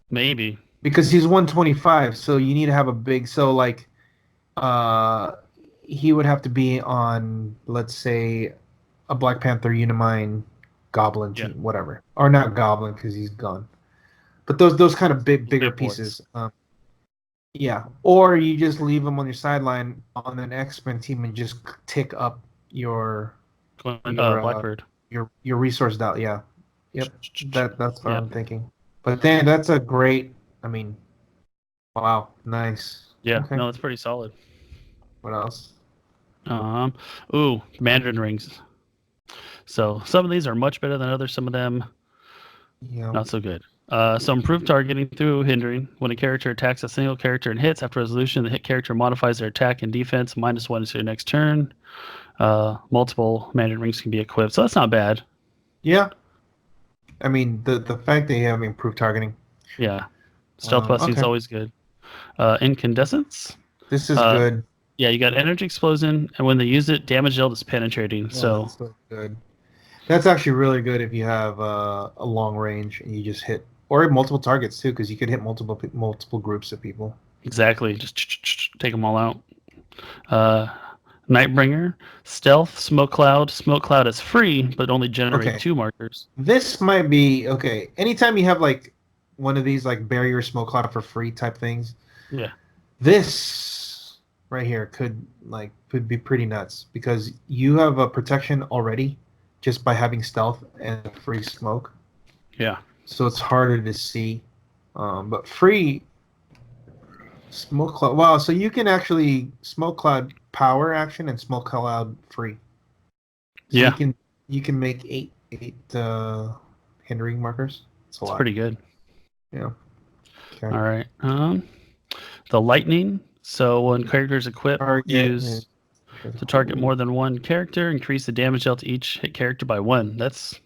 maybe. Because he's 125, so you need to have a big. So like, he would have to be on, let's say, a Black Panther Unimind Goblin team, whatever, or not Goblin because he's gone. But those kind of bigger pieces. Yeah, or you just leave them on your sideline on an X-Men team and just tick up your Blackbird. Your resource dial. Yeah, yep. That's what I'm thinking. But then that's a great. I mean, wow, nice. Yeah, okay. No, it's pretty solid. What else? Mandarin rings. So some of these are much better than others. Some of them, not so good. So improved targeting through hindering. When a character attacks a single character and hits after resolution, the hit character modifies their attack and defense -1 to their next turn. Multiple Mandarin rings can be equipped, so that's not bad. Yeah. I mean, the fact that you have improved targeting. Yeah. Stealth busting is always good. Incandescence. This is good. Yeah, you got energy explosion, and when they use it, damage dealt is penetrating. So that's so good. That's actually really good if you have a long range and you just hit, or multiple targets too, because you could hit multiple groups of people. Exactly, just take them all out. Nightbringer, stealth, smoke cloud. Smoke cloud is free, but only generate 2 markers. This might be okay. Anytime you have like one of these like barrier smoke cloud for free type things. Yeah. This right here could be pretty nuts because you have a protection already just by having stealth and free smoke. Yeah. So it's harder to see. But free smoke cloud. Wow, so you can actually smoke cloud power action and smoke cloud free. So you can make eight hindering markers. It's pretty good. Yeah. Okay. All right. The lightning. So when characters equip, use to target more than one character, increase the damage dealt to each hit character by 1. That's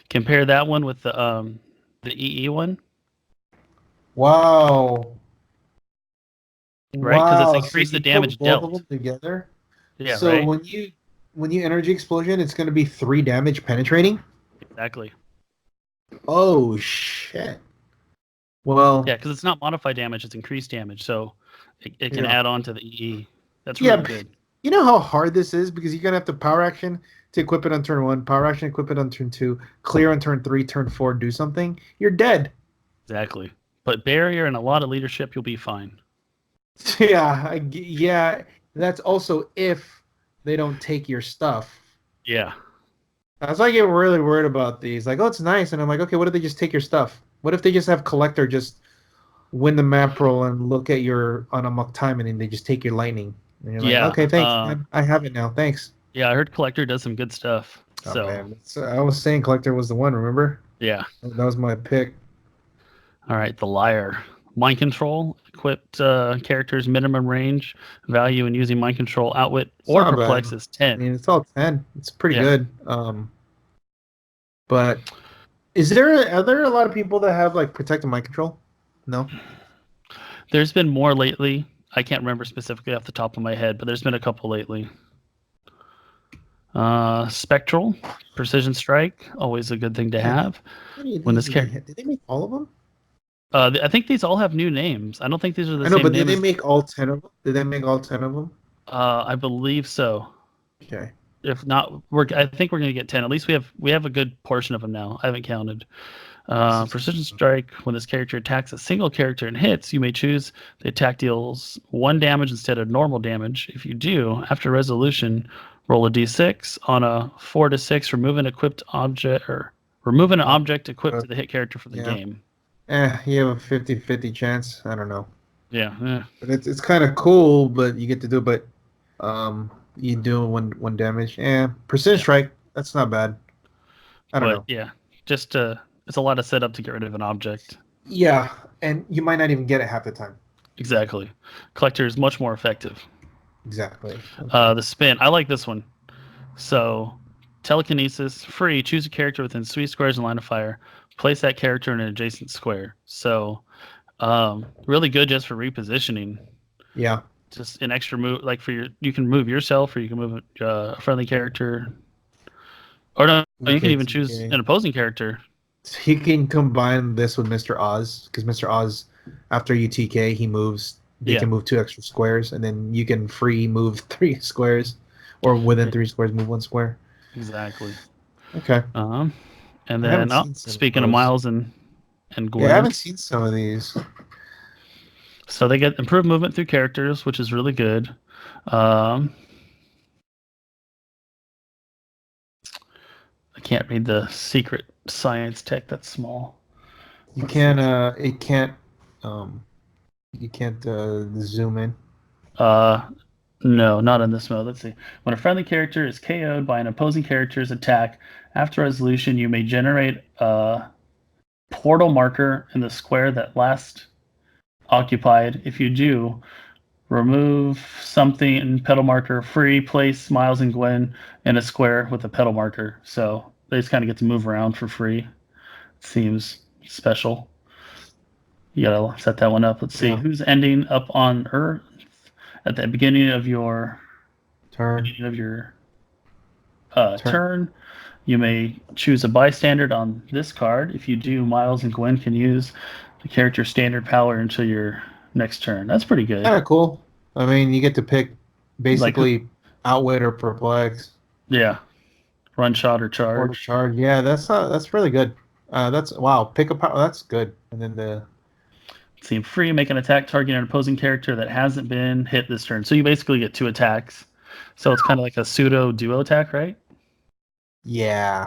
compare that one with the EE one. Wow. Right, because it's increased the damage dealt. Both of them together. Yeah. So right? when you energy explosion, it's going to be 3 damage penetrating. Exactly. Oh shit. Well. Yeah, because it's not modified damage; it's increased damage. So it can add on to the EE. That's really good. You know how hard this is because you're gonna have to power action to equip it on turn 1, power action equip it on turn 2, clear on turn 3, turn 4, do something. You're dead. Exactly. But barrier and a lot of leadership, you'll be fine. Yeah. That's also if they don't take your stuff. Yeah. That's why I get really worried about these. Like, oh, it's nice, and I'm like, okay, what if they just take your stuff? What if they just have collector just win the map roll and look at your on a muck time and then they just take your lightning? And you're like, okay, thanks. I have it now. Thanks. Yeah, I heard collector does some good stuff. Man. I was saying collector was the one, remember? Yeah. That was my pick. All right, the liar. Mind control. Equipped characters minimum range value and using mind control outwit or perplex is 10. I mean, it's all 10. It's pretty good. But Are there a lot of people that have like protected mind control? No. There's been more lately. I can't remember specifically off the top of my head, but there's been a couple lately. Spectral, Precision Strike, always a good thing to have. When this did they make all of them? I think these all have new names. I don't think these are the same. I know, but did they make all 10 of them? Did they make all 10 of them? I believe so. Okay. If not, I think we're gonna get 10. At least we have a good portion of them now. I haven't counted. Precision Strike. When this character attacks a single character and hits, you may choose the attack deals 1 damage instead of normal damage. If you do, after resolution, roll a d6. On a 4 to 6, remove an object equipped to the hit character for the game. You have a 50-50 chance. I don't know. Yeah. But it's kind of cool, but you get to do it, but you do one damage. Precision Strike, that's not bad. I don't know. Yeah, just it's a lot of setup to get rid of an object. Yeah, and you might not even get it half the time. Exactly. Collector is much more effective. Exactly. Okay. The spin. I like this one. So, telekinesis, free. Choose a character within 3 squares in line of fire. Place that character in an adjacent square. So, really good just for repositioning. Yeah. Just an extra move, like you can move yourself, or you can move a friendly character. Or no, you can even choose an opposing character. He can combine this with Mr. Oz, because Mr. Oz, after you TK, he moves. They can move 2 extra squares, and then you can free move 3 squares, or within 3 squares, move 1 square. Exactly. Okay. And then, speaking of Miles and Gwen, I haven't seen some of these. So they get improved movement through characters, which is really good. I can't read the secret science tech that's small. You can't. You can't zoom in. No, not in this mode. Let's see. When a friendly character is KO'd by an opposing character's attack, after resolution, you may generate a portal marker in the square that last occupied. If you do, remove something in pedal marker free. Place Miles and Gwen in a square with a pedal marker. So they just kind of get to move around for free. Seems special. You gotta set that one up. Let's see who's ending up on Earth at the beginning of your turn. Turn. You may choose a bystander on this card. If you do, Miles and Gwen can use the character's standard power until your next turn. That's pretty good. Kind of cool. I mean, you get to pick basically outwit or perplex. Yeah. Run, shot, or charge. Yeah, that's really good. Pick a power. That's good. And then seem free, make an attack targeting an opposing character that hasn't been hit this turn. So you basically get 2 attacks. So it's kind of like a pseudo duo attack, right? Yeah.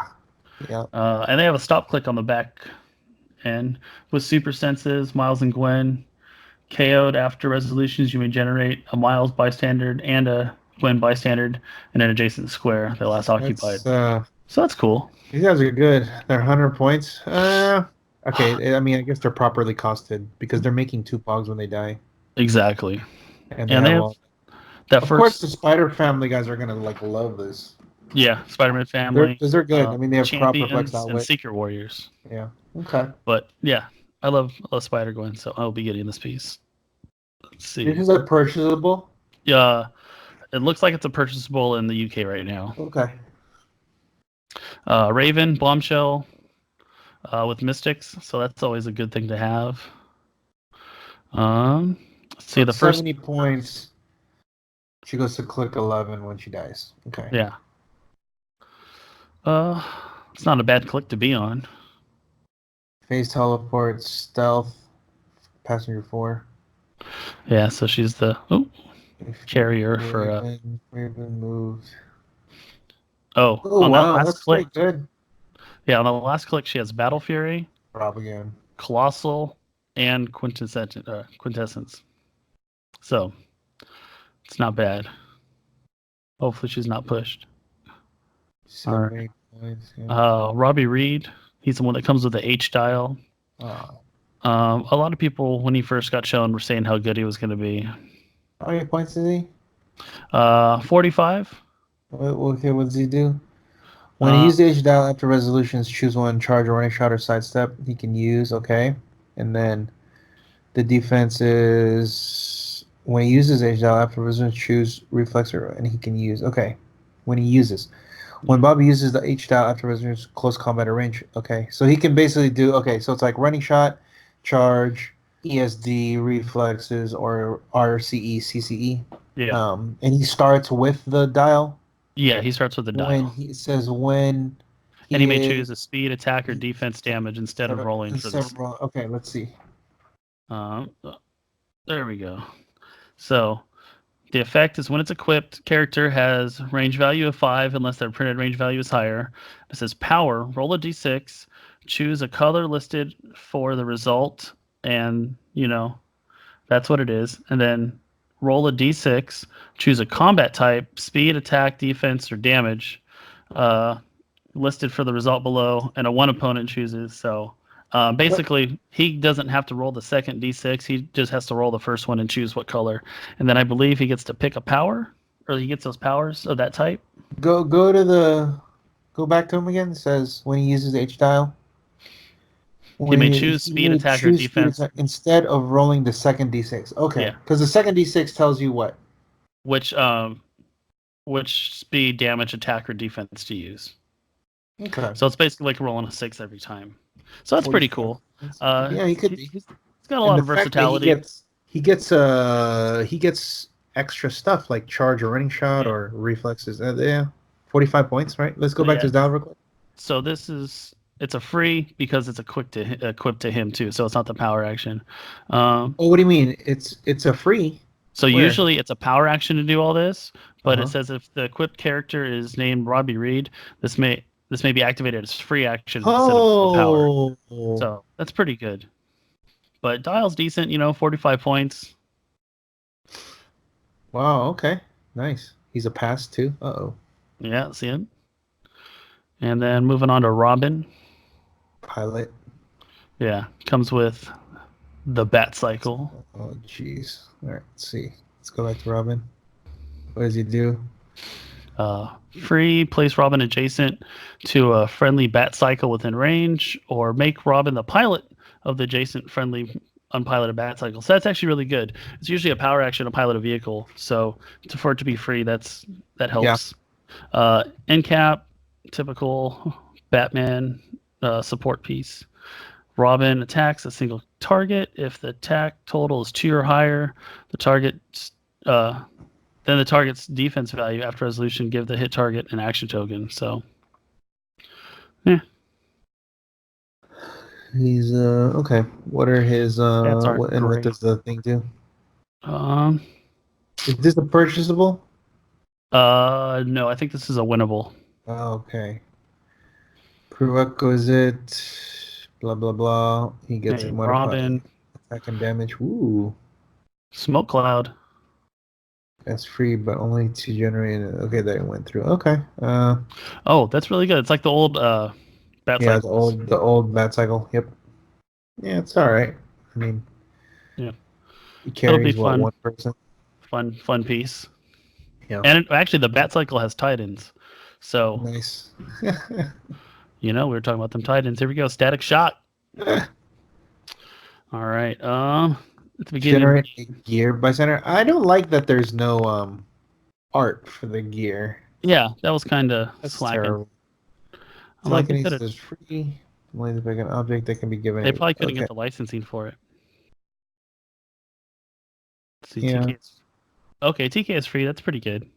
And they have a stop click on the back end with super senses. Miles and Gwen KO'd after resolutions. You may generate a Miles bystander and a Gwen bystander in an adjacent square that last occupied. So that's cool. These guys are good. They're 100 points. Okay, I mean, I guess they're properly costed because they're making 2 pogs when they die. Exactly. And they have that of course, the Spider Family guys are gonna love this. Yeah, Spider-Man Family. They're good. I mean, they have proper flex outwit and Secret Warriors. Yeah. Okay. But yeah, I love Spider-Gwen, so I'll be getting this piece. Let's see. Is it purchasable? Yeah, it looks like it's a purchasable in the UK right now. Okay. Raven, Bombshell, with Mystics, so that's always a good thing to have. Let's see, the first 70 points. She goes to click 11 when she dies. Okay. Yeah. It's not a bad click to be on. Phase teleport, stealth, passenger 4. Yeah, so she's the carrier for. Raven moved. Oh, wow, that's click. Good. Yeah, on the last click, she has Battle Fury, Propaganda, Colossal, and Quintessence. So, it's not bad. Hopefully, she's not pushed. All right. Robbie Reed, he's the one that comes with the H dial. A lot of people, when he first got shown, were saying how good he was going to be. How many points is he? 45. Okay, what does he do? When he uses the H dial after resolutions, choose one charge or running shot or sidestep. He can use, okay. And then the defense is when he uses H dial after resolutions, choose reflexor, and he can use, okay. When he uses. When Bobby uses the H dial after resolutions, close combat or range, okay. So he can basically do, okay, so it's like running shot, charge, ESD, reflexes, or RCE, CCE. Yeah. And he starts with the dial. Yeah, he starts with the dial. When he says when and he may choose a speed, attack, or defense damage instead of rolling for this. Okay, let's see. There we go. So the effect is when it's equipped, character has range value of 5 unless their printed range value is higher. It says power, roll a d6, choose a color listed for the result, and, that's what it is. And then roll a d6, choose a combat type, speed, attack, defense, or damage, listed for the result below, and a one opponent chooses. So basically, he doesn't have to roll the second d6. He just has to roll the first one and choose what color. And then I believe he gets to pick a power, or he gets those powers of that type. Go back to him again. It says when he uses H dial. He may choose speed, attack, or defense instead of rolling the second d6. Okay, because the second d6 tells you what? Which speed, damage, attack, or defense to use. Okay. So it's basically like rolling a 6 every time. So that's pretty cool. Yeah, he could. He's got a lot of versatility. He gets extra stuff like charge or running shot or reflexes. 45 points, right? Let's go back to his dial real quick. So it's a free because it's equipped to him too. So it's not the power action. What do you mean? It's a free. So usually it's a power action to do all this, but it says if the equipped character is named Robbie Reed, this may be activated as free action instead of power. So that's pretty good. But dial's decent, 45 points. Wow, okay. Nice. He's a pass too. Uh-oh. Yeah, see it. And then moving on to Robin. Pilot. Yeah, comes with the bat cycle. Oh, jeez. All right, let's see. Let's go back to Robin. What does he do? Free, place Robin adjacent to a friendly bat cycle within range, or make Robin the pilot of the adjacent friendly unpiloted bat cycle. So that's actually really good. It's usually a power action to pilot a vehicle. So for it to be free, that helps. Yeah. NCAP, typical Batman support piece. Robin attacks a single target. If the attack total is 2 or higher, then the target's defense value after resolution give the hit target an action token. So, yeah. He's okay. What are his what does the thing do? Is this a purchasable? No, I think this is a winnable. Okay. Prerequisite, blah blah blah. He gets it modified. Robin. Attack and damage. Ooh. Smoke cloud. That's free, but only to generate. Okay, that went through. Okay. Oh, that's really good. It's like the old bat cycle. Yeah, the old bat cycle. Yep. Yeah, it's all right. I mean, yeah, it carries one person. Fun piece. Yeah. And actually, the bat cycle has Titans. So nice. We were talking about them Titans. Here we go. Static shot. All right. At the beginning, generate a gear by center. I don't like that there's no art for the gear. Yeah, that was kind of slacking. Terrible. I like it says free. Only to pick an object that can be given. They probably couldn't get the licensing for it. Let's see, yeah. TK is free. That's pretty good.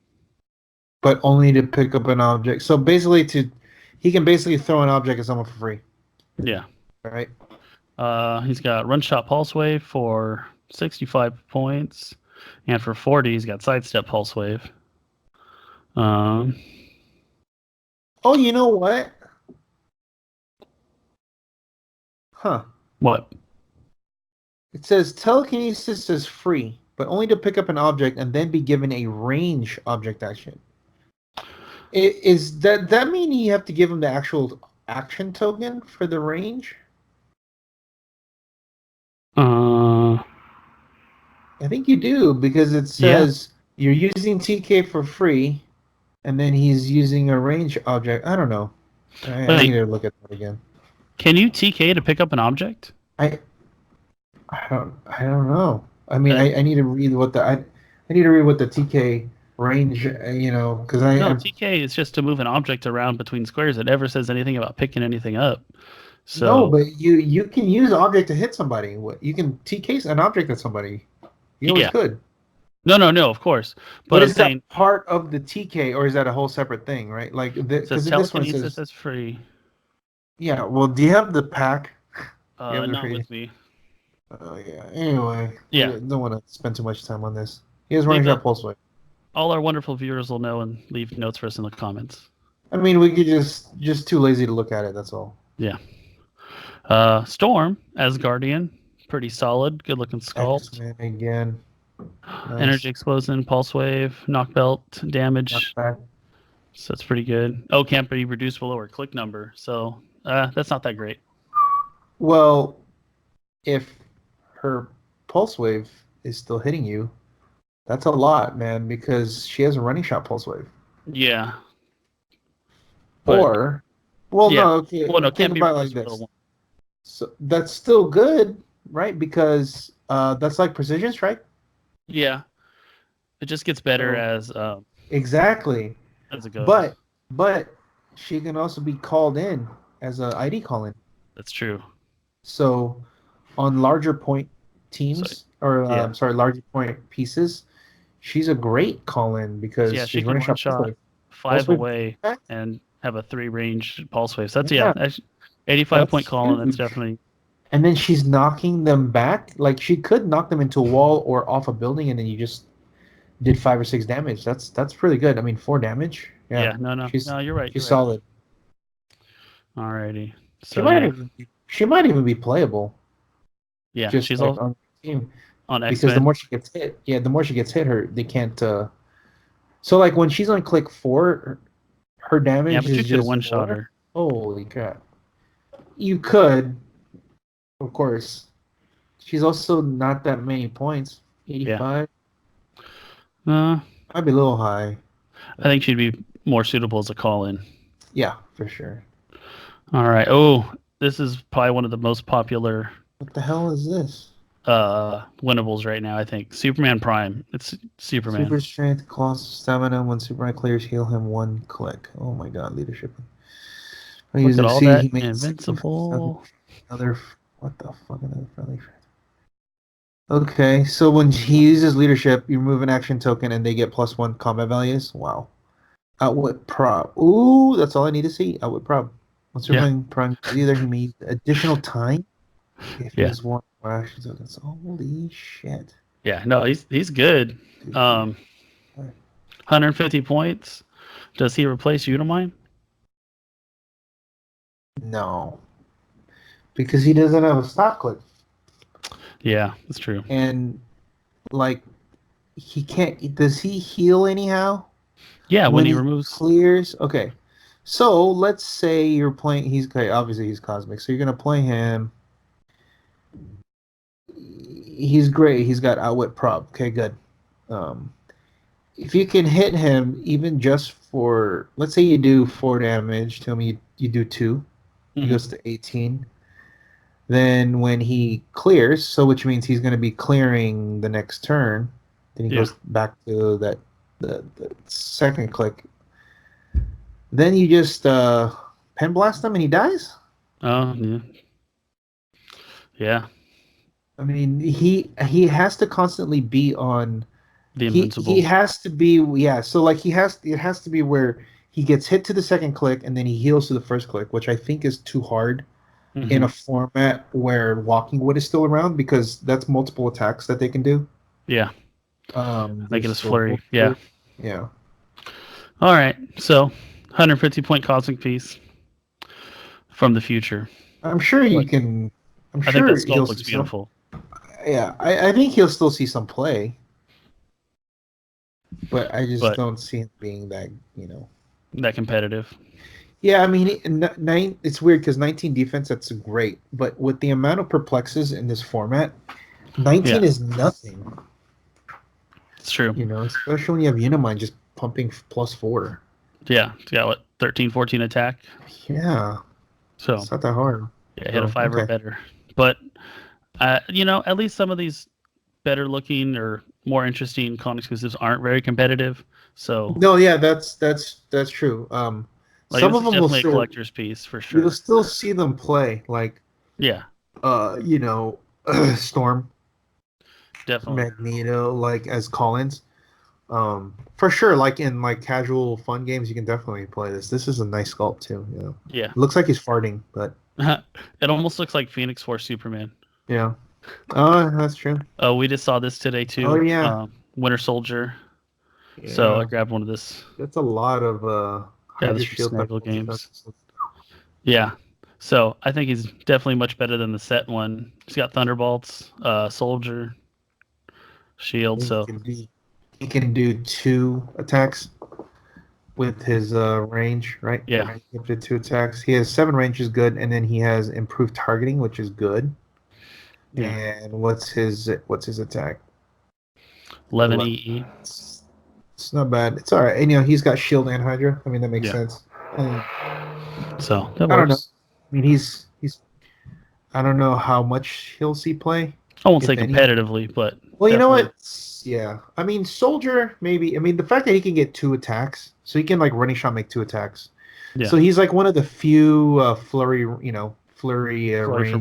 But only to pick up an object. So basically, he can basically throw an object at someone for free. Yeah. All right. He's got run shot pulse wave for 65 points, and for 40, he's got sidestep pulse wave. Oh, you know what? Huh. What? It says telekinesis is free, but only to pick up an object and then be given a range object action. Is that mean you have to give him the actual action token for the range? I think you do, because it says you're using TK for free, And then he's using a range object. I don't know. I need to look at that again. Can you TK to pick up an object? I don't know. I mean, I need to read what the I need to read what the TK range. Because TK is just to move an object around between squares. It never says anything about picking anything up. So no, but you can use object to hit somebody. You can TK an object at somebody. You always could. No, of course. But is that part of the TK, or is that a whole separate thing, right? Like, because this one says free. Yeah. Well, do you have the pack? Not with me. Oh yeah. Anyway. Yeah. I don't want to spend too much time on this. He has running shot pulse wave. All our wonderful viewers will know and leave notes for us in the comments. I mean, we could just too lazy to look at it. That's all. Yeah. Storm as Guardian, pretty solid, good looking sculpt. X-Men again. Nice. Energy explosion, pulse wave, knock belt, damage. Knockback. So that's pretty good. Oh, can't be reduced below her click number. So that's not that great. Well, if her pulse wave is still hitting you, that's a lot, man, because she has a running shot pulse wave. Yeah. No, okay. Well, no, think about it like this. So that's still good, right? Because that's like precision strike. Yeah, it just gets better as exactly as it goes. But she can also be called in as an ID call-in. That's true. So on larger point teams larger point pieces, she's a great call-in because she can one shot 5 away and have a 3 range pulse wave. So that's 85 point call-in. That's definitely. And then she's knocking them back. Like, she could knock them into a wall or off a building, and then you just did 5 or 6 damage. That's pretty good. I mean, 4 damage. Yeah. No, you're right. She's solid. Alrighty. So she might even be playable. Yeah, just she's like on the team. On X-Men. Because the more she gets hit, they can't. So like when she's on click 4, her damage but you is could one-shot her. Holy crap! You could. Of course. She's also not that many points. 85? Might be a little high. I think she'd be more suitable as a call-in. Yeah, for sure. All right. Oh, this is probably one of the most popular... What the hell is this? Winnables right now, I think. Superman Prime. It's Superman. Super strength, cost stamina. When Superman clears, heal him 1 click. Oh my god, leadership. Look at all that. Invincible. What the fuck is that friendly? Okay, so when he uses leadership, you remove an action token and they get +1 combat values. Wow. Outwit prob. Ooh, that's all I need to see. Outwit prob. Once you're playing Prime, either he needs additional time if he has 1 more action tokens. Holy shit. Yeah, no, he's good. 150 points. Does he replace Unimind? No. Because he doesn't have a stop click. Yeah, that's true. And like he can't. Does he heal anyhow? Yeah, when he removes clears. Okay, so let's say you're playing. Obviously he's cosmic, so you're gonna play him. He's great. He's got outwit prob. Okay, good. If you can hit him, even just for, let's say you do 4 damage to him, you do 2. He goes to 18. Then when he clears, so which means he's going to be clearing the next turn, then he goes back to the second click. Then you just pen blast him and he dies? Oh, yeah. Yeah. I mean, he has to constantly be on the invincible. He has to be, so like it has to be where he gets hit to the second click and then he heals to the first click, which I think is too hard. In a format where Walking Wood is still around, because that's multiple attacks that they can do. Yeah. Like in this flurry. Yeah. Yeah. All right. So 150 point cosmic piece from the future. I'm sure you can. I think that sculpt looks beautiful. Yeah. I think he'll still see some play. But I just don't see him being that, that competitive. Yeah, I mean, it's weird because 19 defense, that's great. But with the amount of perplexes in this format, 19 is nothing. It's true. Especially when you have Unimind just pumping +4. Yeah, it's got what 13, 14 attack. Yeah, so it's not that hard. Yeah, hit a 5 or better. But at least some of these better looking or more interesting con exclusives aren't very competitive. So no, yeah, that's true. Some this of is them will definitely a still, collector's piece for sure. you'll still see them play, like Yeah, Storm, definitely. Magneto, like as Collins. For sure, like in like casual fun games, you can definitely play this. This is a nice sculpt too. Yeah. It looks like he's farting, but It almost looks like Phoenix Force Superman. yeah. Oh, that's true. Oh, we just saw this today too. Oh yeah. Winter Soldier. Yeah. So I grabbed one of this. That's a lot of Hydra Shield Snaggle games. Yeah. So I think he's definitely much better than the set one. He's got Thunderbolts, Soldier, Shield. He can do 2 attacks with his range, right? Yeah. He can do 2 attacks. He has 7 range is good, and then he has improved targeting, which is good. Yeah. And what's his attack? 11 EE. It's not bad. It's all right. And he's got shield and Hydra. I mean, that makes sense. So that works. I don't know. I mean, he's. I don't know how much he'll see play. I won't say competitively, but well, you know what? Yeah, I mean, Soldier maybe. I mean, the fact that he can get 2 attacks, so he can like running shot make 2 attacks. Yeah. So he's like one of the few flurry range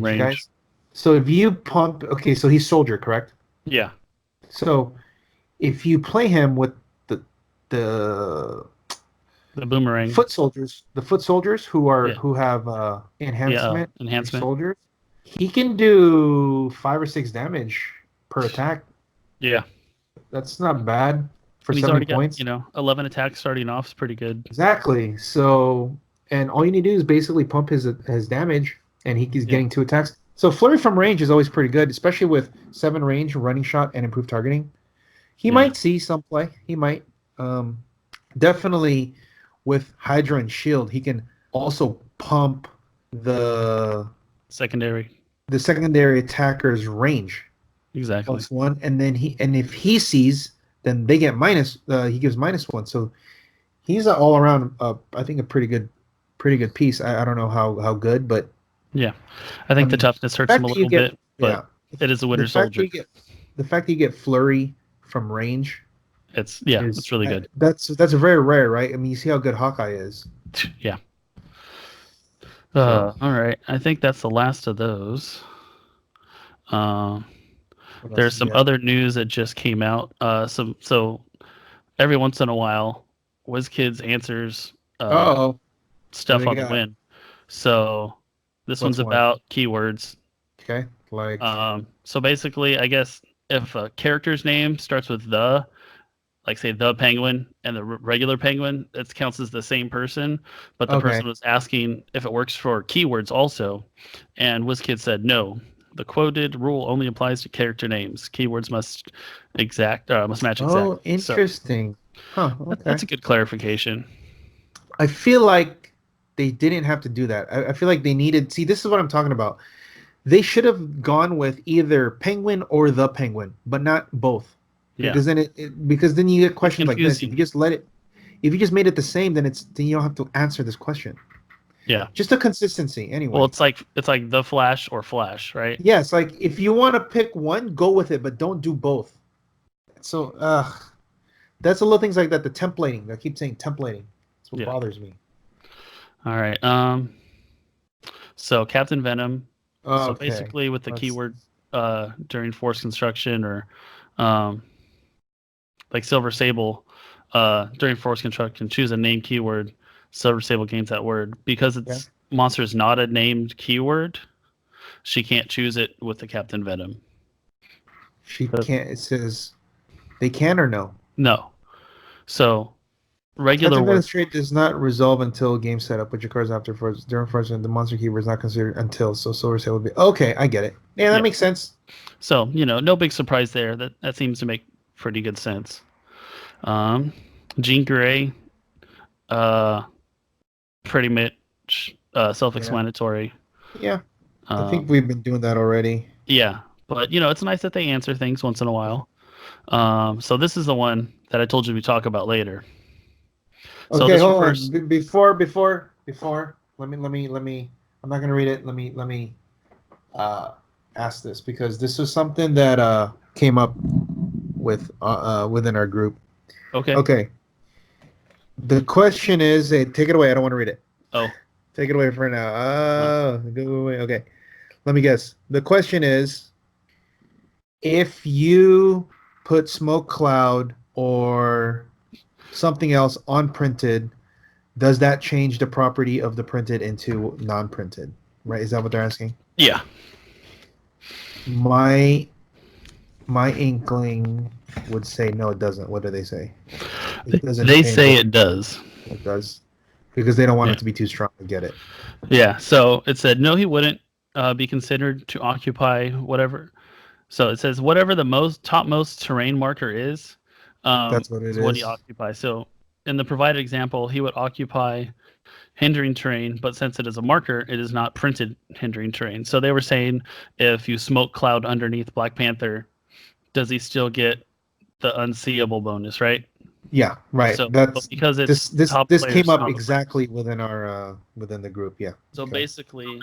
guys. So if you pump, okay, so he's Soldier, correct? Yeah. So if you play him with the boomerang foot soldiers, who have enhancement soldiers, he can do 5 or 6 damage per attack. Yeah, that's not bad for 70 points. 11 attacks starting off is pretty good. Exactly. So, and all you need to do is basically pump his damage, and he's getting 2 attacks. So flurry from range is always pretty good, especially with 7 range, running shot, and improved targeting. He might see some play. He might. Definitely with Hydra and Shield, he can also pump the secondary attacker's range. Exactly. +1, and then if he sees, then they get minus. He gives -1. So he's an all around. I think a pretty good piece. I don't know how good, but yeah, I think the toughness hurts him a little bit. But it is a Winter Soldier. The fact that you get flurry from range, it's really good. That's a very rare, right? I mean, you see how good Hawkeye is. Yeah. All right, I think that's the last of those. There's some other news that just came out. So every once in a while, Wizkids answers stuff on the win. So this one's about keywords. Okay. Like so basically, I guess if a character's name starts with the, like say the penguin and the regular penguin, it counts as the same person. But the person was asking if it works for keywords also, and Wizkids said no. The quoted rule only applies to character names. Keywords must match exactly. Oh, interesting. So, that's a good clarification. I feel like they didn't have to do that. I feel like they needed. See, this is what I'm talking about. They should have gone with either penguin or the penguin, but not both. Yeah. Because then because then you get questions like this. If you just made it the same, then you don't have to answer this question. Yeah. Just a consistency anyway. Well, it's like the Flash or Flash, right? Yeah, it's like if you want to pick one, go with it, but don't do both. So, that's a little things like that. The templating. I keep saying templating. That's what bothers me. All right. So Captain Venom. So basically with the keyword during force construction or like Silver Sable during force construction, choose a named keyword. Silver Sable gains that word. Because monster is not a named keyword, she can't choose it with the Captain Venom. She can't. It says they can or no? No. So regular Captain Venom's trait does not resolve until game setup, which occurs after first. During first, the monster keyword is not considered until. So Silver Sable would be okay. I get it. Yeah, that makes sense. So no big surprise there. That seems to make pretty good sense. Jean Grey. Pretty much self-explanatory. Yeah. I think we've been doing that already. Yeah, but it's nice that they answer things once in a while. So this is the one that I told you we talk about later. So Okay, this hold refers. on. Before. Let me. I'm not gonna read it. Let me ask this because this is something that came up within our group. Okay. Okay. The question is, take it away. I don't want to read it. Oh. Take it away for now. Go away. Okay. Let me guess. The question is, if you put smoke cloud or something else on printed, does that change the property of the printed into non-printed? Right? Is that what they're asking? Yeah. My inkling would say no, it doesn't. What do they say? It doesn't They change say it does. It does. Because they don't want Yeah. it to be too strong to get it. Yeah. So it said no, he wouldn't be considered to occupy whatever. So it says whatever the topmost terrain marker is. That's what it is what he is. occupies. So in the provided example, he would occupy hindering terrain, but since it is a marker, it is not printed hindering terrain. So they were saying if you smoke cloud underneath Black Panther, does he still get the unseeable bonus, right? Yeah, right. So That's because it's this came up exactly within our within the group. Yeah. So basically,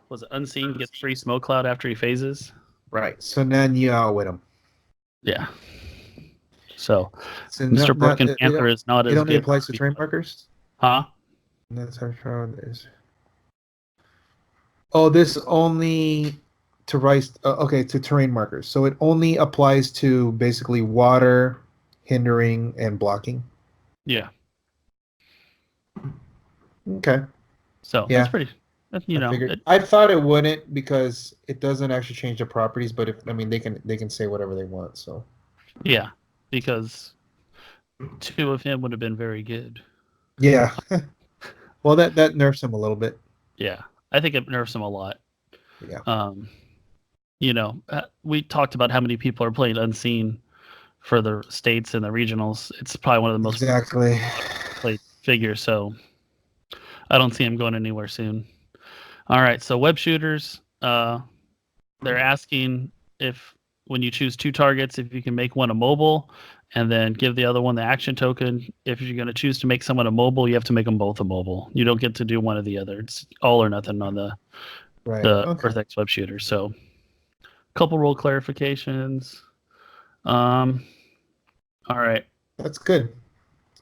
was it unseen gets free smoke cloud after he phases? Right. So then you outwit him. Yeah. So Mr. Broken Panther is not as good. It only applies to terrain markers? Huh? That's how strong it is. Oh, this only to to terrain markers. So it only applies to basically water, hindering, and blocking. Yeah. Okay. So that's pretty. I thought it wouldn't because it doesn't actually change the properties. But they can say whatever they want. So. Yeah, because 2 of him would have been very good. Yeah. Well, that nerfs him a little bit. Yeah, I think it nerfs him a lot. Yeah. We talked about how many people are playing unseen for the states and the regionals. It's probably one of the most played figures. So I don't see him going anywhere soon. All right, so web shooters. They're asking if when you choose 2 targets, if you can make one a mobile, and then give the other one the action token. If you're going to choose to make someone a mobile, you have to make them both a mobile. You don't get to do one or the other. It's all or nothing on the EarthX web shooter. So, a couple rule clarifications. All right. That's good.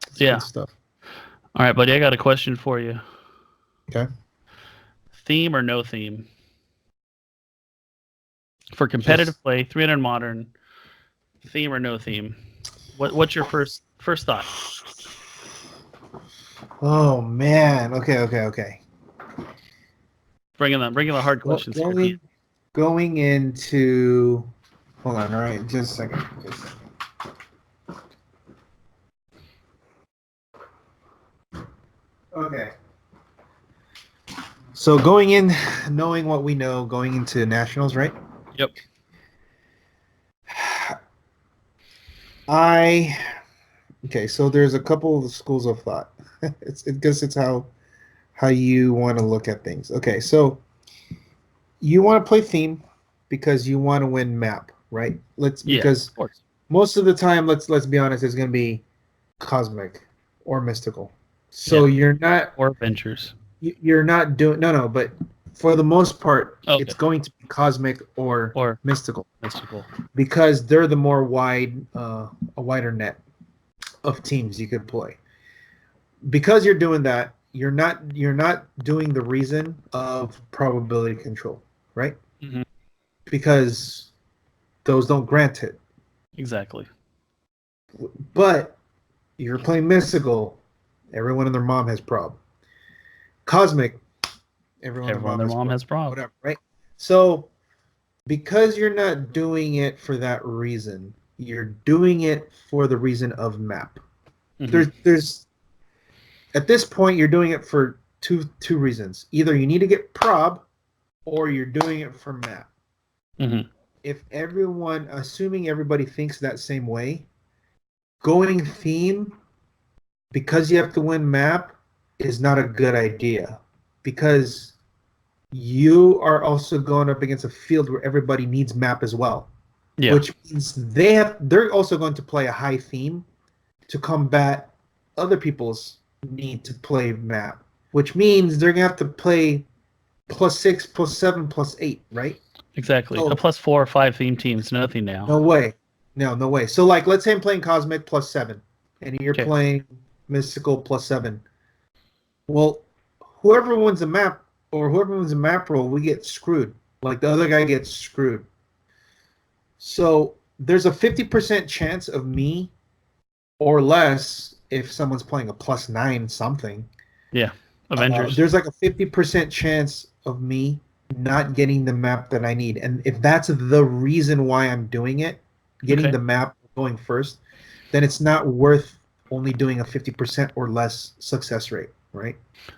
That's good stuff. All right, buddy. I got a question for you. Okay. Theme or no theme? For competitive play, 300 modern, theme or no theme? What's your first thought? Oh man. Okay. Bringing the hard questions here. Going into. Hold on. All right. Just a second. Okay. So going in, knowing what we know, going into nationals, right? Yep. Okay, so there's a couple of schools of thought. It's how you want to look at things. Okay, so you want to play theme because you want to win map, right? Because most of the time, let's be honest, it's going to be cosmic or mystical. So you're not or adventures. You're not doing but for the most part, it's going to be cosmic or mystical. Because they're the more a wider net of teams you could play. Because you're doing that, you're not doing the reason of probability control, right? Mm-hmm. Because those don't grant it. Exactly. But you're playing mystical, everyone and their mom has prob. Cosmic, everyone and their mom has prob. Whatever, right? So because you're not doing it for that reason, you're doing it for the reason of map. Mm-hmm. There's at this point you're doing it for two reasons. Either you need to get prob, or you're doing it for map. Mm-hmm. If assuming everybody thinks that same way, going theme because you have to win map is not a good idea, because you are also going up against a field where everybody needs map as well. Yeah. Which means they're also going to play a high theme to combat other people's need to play map, which means they're gonna have to play +6, +7, +8, right? Exactly. So A +4 or +5 theme team's nothing now. no way. No way. So like, let's say I'm playing Cosmic +7, and you're Okay. playing Mystical +7. Well, whoever wins the map or whoever wins the map roll, we get screwed. Like the other guy gets screwed. So there's a 50% chance of me or less if someone's playing a +9 something. Yeah. Avengers. There's like a 50% chance of me not getting the map that I need. And if that's the reason why I'm doing it, getting the map going first, then it's not worth only doing a 50% or less success rate, right?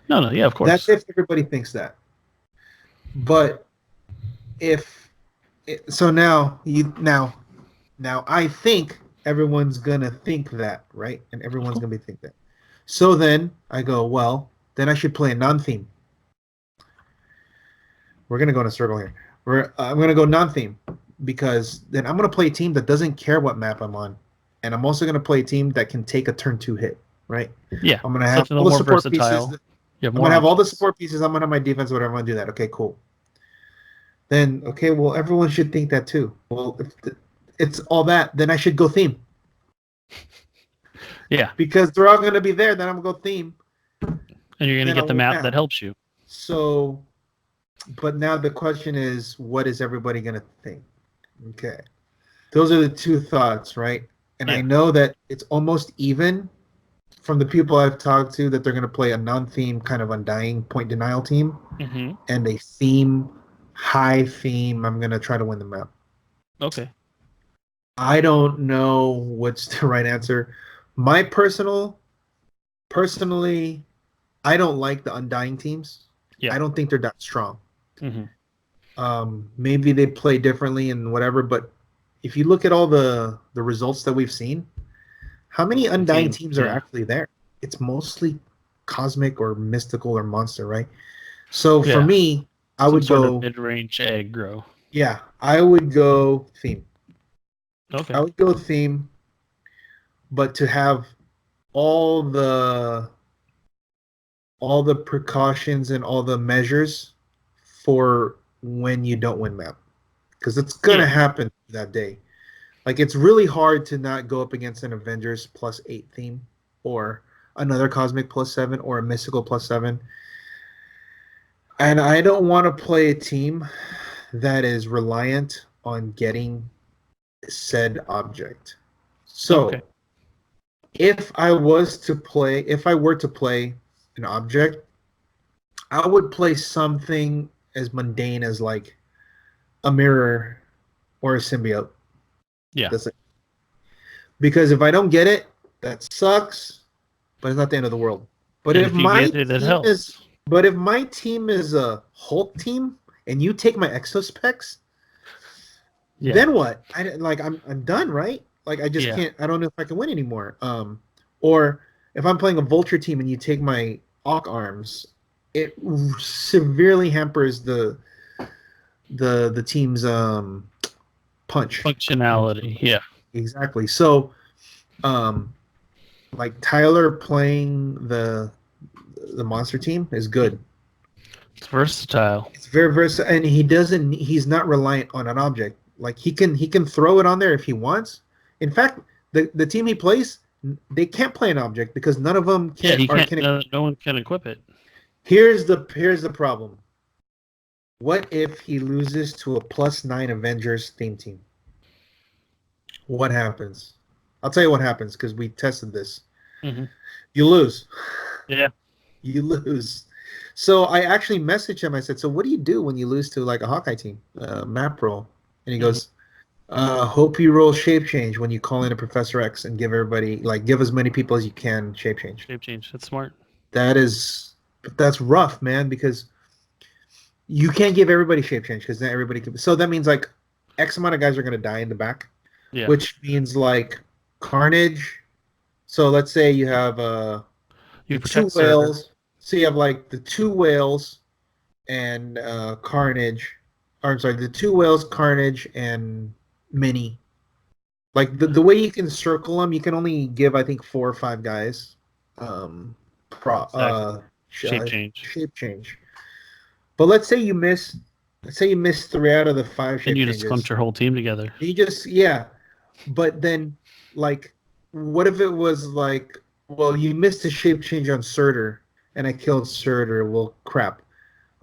No, yeah, of course. That's if everybody thinks that. But now I think everyone's gonna think that, right? And everyone's gonna be think that. So then I go, well, then I should play a non-theme. We're gonna go in a circle here. I'm gonna go non-theme because then I'm gonna play a team that doesn't care what map I'm on, and I'm also gonna play a team that can take a turn 2 hit, right? Yeah. I'm gonna have all the support pieces. I'm gonna have all the support pieces. I'm gonna have my defense, whatever. I'm gonna do that. Okay, cool. Then well, everyone should think that too. Well, if it's all that, then I should go theme. Yeah. Because they're all gonna be there. Then I'm gonna go theme. And you're gonna get the map that helps you. So, but now the question is, what is everybody gonna think? Okay, those are the two thoughts, right? And I know that it's almost even from the people I've talked to that they're going to play a non-theme kind of Undying point denial team and a high theme. I'm going to try to win the map. Okay. I don't know what's the right answer. Personally, I don't like the Undying teams. Yeah. I don't think they're that strong. Maybe they play differently and whatever, but if you look at all the results that we've seen, how many Undying teams are actually there? It's mostly Cosmic or Mystical or Monster, right? So for me, I would go mid-range aggro. Yeah, I would go theme. Okay. I would go theme, but to have all the precautions and all the measures for when you don't win map, because it's gonna happen that day. Like, it's really hard to not go up against an Avengers +8 theme or another Cosmic +7 or a Mystical +7. And I don't want to play a team that is reliant on getting said object. So if I were to play an object, I would play something as mundane as like a mirror or a symbiote. Yeah. That's it. Because if I don't get it, that sucks, but it's not the end of the world. But if my team is a Hulk team and you take my exospecs, then what? I'm done, right? Like, I just can't. I don't know if I can win anymore. Or if I'm playing a Vulture team and you take my Awk arms, it severely hampers the team's punch functionality. Yeah, exactly. So, like, Tyler playing the monster team is good. It's versatile. It's very versatile, and he's not reliant on an object. Like, he can throw it on there if he wants. In fact, the team he plays, they can't play an object because none of them can. No one can equip it. Here's the problem. What if he loses to a +9 Avengers theme team? What happens? I'll tell you what happens because we tested this. You lose. Yeah. You lose. So I actually messaged him. I said, so what do you do when you lose to like a Hawkeye team, map roll? And he goes, hope you roll shape change when you call in a Professor X and give as many people as you can shape change. Shape change. That's smart. That's rough, man, because you can't give everybody shape change because not everybody can. So that means like X amount of guys are going to die in the back, which means like Carnage. So let's say you have two whales. So you have like the 2 whales and Carnage. Or I'm sorry, the 2 whales, Carnage, and Mini. Like the way you can circle them, you can only give I think 4 or 5 guys. Exactly. Shape change. Shape change. But let's say you miss 3 out of the 5 shape and you changes. just clumped your whole team together. You just but then like, what if it was like, well, you missed a shape change on Surtur, and I killed Surtur. Well, crap.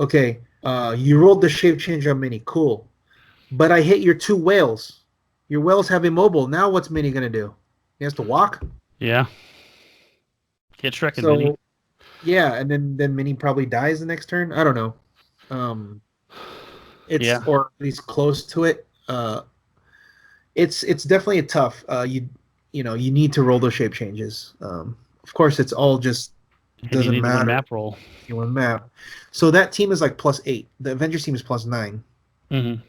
Okay, you rolled the shape change on Mini. Cool, but I hit your 2 whales. Your whales have immobile. Now what's Mini gonna do? He has to walk. Yeah. Get Shrek and So, Mini. yeah, and then Mini probably dies the next turn. I don't know. Or at least close to it. It's definitely a tough. You need to roll those shape changes. Of course, it's all just doesn't matter. Map roll. You want map. So that team is like +8. The Avengers team is +9. Mm-hmm.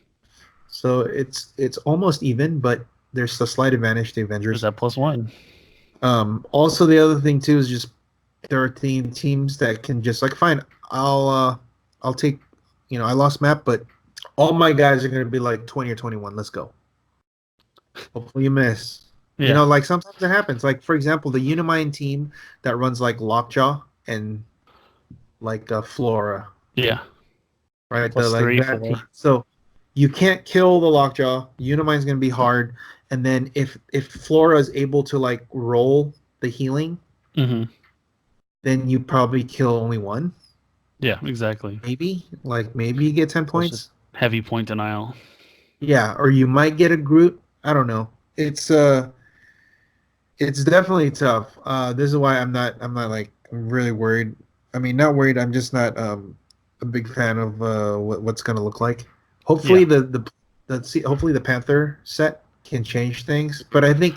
So it's almost even, but there's a slight advantage to Avengers. There's that +1. Also, the other thing too is just there are teams that can just like, fine, I'll take, I lost map, but all my guys are going to be like 20 or 21. Let's go. Hopefully you miss. Yeah. Like sometimes it happens. Like, for example, the Unimind team that runs like Lockjaw and like Flora. Yeah. Right. +3, that team. So you can't kill the Lockjaw. Unimind's going to be hard. And then if Flora is able to like roll the healing, then you probably kill only 1. Yeah, exactly. Maybe you get 10 points. Heavy point denial. Yeah, or you might get a Groot. I don't know. It's definitely tough. This is why I'm not like really worried. I mean, not worried. I'm just not a big fan of what's gonna look like. Hopefully hopefully the Panther set can change things. But I think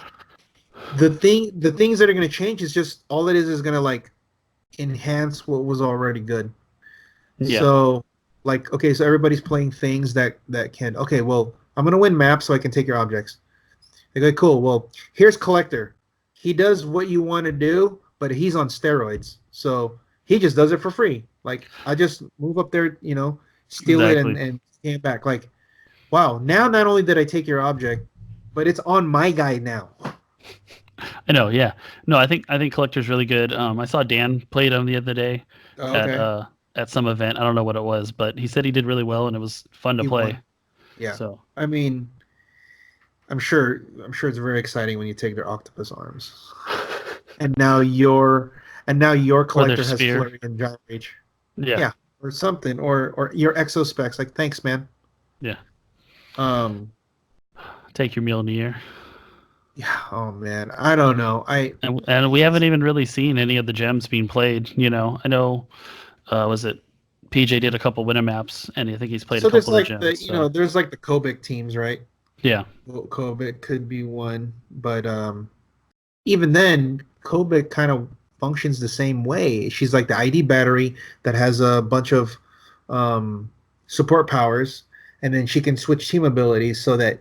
the things that are gonna change is just all it is gonna like enhance what was already good. Yeah. So like, okay, so everybody's playing things that can, okay, well, I'm gonna win maps so I can take your objects. Okay, cool. Well, here's Collector. He does what you want to do, but he's on steroids. So he just does it for free. Like, I just move up there, steal it and stand back. Like, wow, now not only did I take your object, but it's on my guy now. I know, yeah. No, I think Collector's really good. I saw Dan played him the other day at some event. I don't know what it was, but he said he did really well and it was fun to play. Won. Yeah. So I mean, I'm sure it's very exciting when you take their octopus arms. and now your Collector has flurry and giant rage. Yeah. Yeah. Or something. Or your exospecs. Like, thanks, man. Yeah. Take your Mjolnir. Yeah. Oh man, I don't know. And we haven't even really seen any of the gems being played. I know. Was it PJ did a couple winner maps, and I think he's played a couple of gems. There's like the Kobik teams, right? Yeah. Well, Kobik could be one, but even then, Kobik kind of functions the same way. She's like the ID battery that has a bunch of support powers, and then she can switch team abilities so that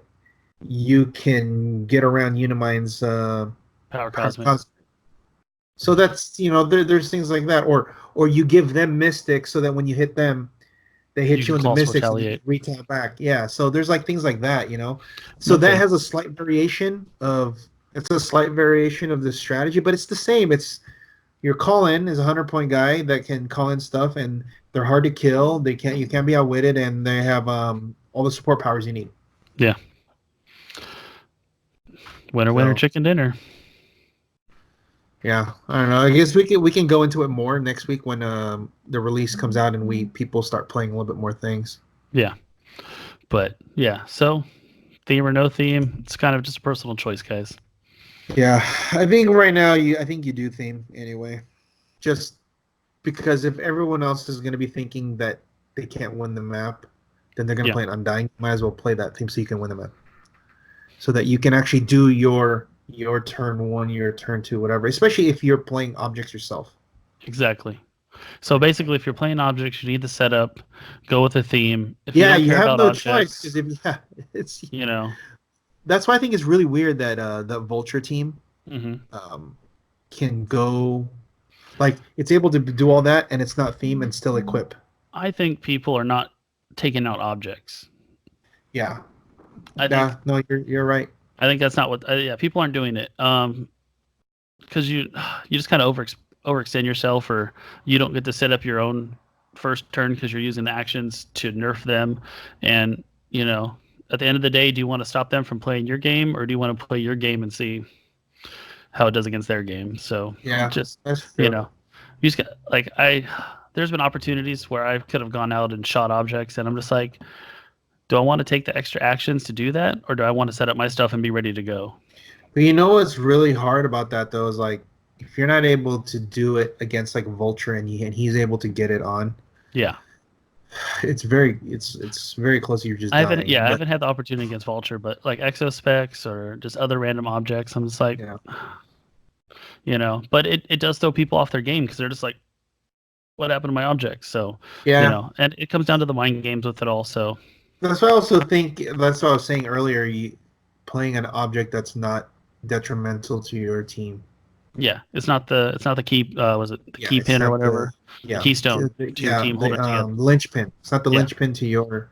you can get around Unimind's power cosmic. So that's there's things like that, or you give them Mystic so that when you hit them, they hit you in the Mystics and you retap back. Yeah, so there's like things like that, So that has a slight variation of the strategy, but it's the same. It's your call-in is a 100-point guy that can call in stuff, and they're hard to kill. You can't be outwitted, and they have all the support powers you need. Yeah. Winner, chicken dinner. Yeah, I don't know. I guess we can go into it more next week when the release comes out and people start playing a little bit more things. Yeah, but yeah. So, theme or no theme, it's kind of just a personal choice, guys. Yeah, I think right now I think you do theme anyway, just because if everyone else is going to be thinking that they can't win the map, then they're going to play an Undying. Might as well play that theme so you can win the map, so that you can actually do your turn 1, your turn 2, whatever. Especially if you're playing objects yourself. Exactly. So basically, if you're playing objects, you need the setup. Go with a theme. If you have no choice. It's That's why I think it's really weird that the Vulture team can go, like, it's able to do all that and it's not theme and still equip. I think people are not taking out objects. Yeah. No, you're right. I think that's not what. People aren't doing it. Because you just kind of overextend yourself, or you don't get to set up your own first turn because you're using the actions to nerf them. And at the end of the day, do you want to stop them from playing your game, or do you want to play your game and see how it does against their game? So that's true. you just got, there's been opportunities where I could have gone out and shot objects, and I'm just like, do I want to take the extra actions to do that, or do I want to set up my stuff and be ready to go? But you know what's really hard about that though is like, if you're not able to do it against like Vulture and he's able to get it on, it's very close to you just dying. I haven't had the opportunity against Vulture, but like exospecs or just other random objects, I'm just like, but it does throw people off their game because they're just like, what happened to my objects? So and it comes down to the mind games with it all. So that's what I also think. That's what I was saying earlier. Playing an object that's not detrimental to your team. Yeah, it's not the key. Was it the key pin or whatever? Keystone to your team. Linchpin. It's not the linchpin to your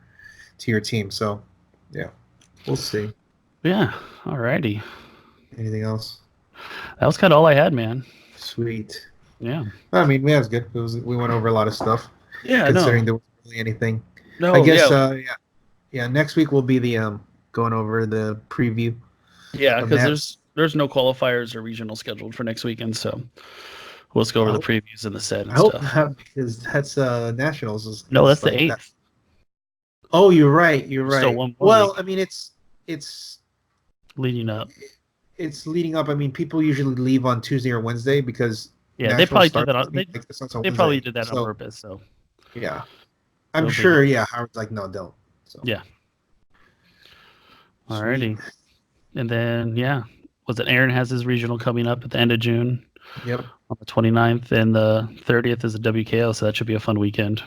team. So, we'll see. Yeah. Alrighty. Anything else? That was kind of all I had, man. Sweet. Yeah. I mean, it was good. We went over a lot of stuff. Yeah. Considering there wasn't really anything. No. I guess. Next week will be the going over the preview. Yeah, because there's no qualifiers or regional scheduled for next weekend, so we'll just go over the previews and the set and stuff. I hope because that's nationals. No, that's the 8th. Oh, you're right. Still one well, week. I mean, it's leading up. It's leading up. I mean, people usually leave on Tuesday or Wednesday because they probably did that. They probably did that on purpose. So yeah, I'm sure. Yeah, Howard's like, no, don't. So yeah. Alrighty. And then, was it Aaron has his regional coming up at the end of June? Yep. On the 29th, and the 30th is a WKO, so that should be a fun weekend.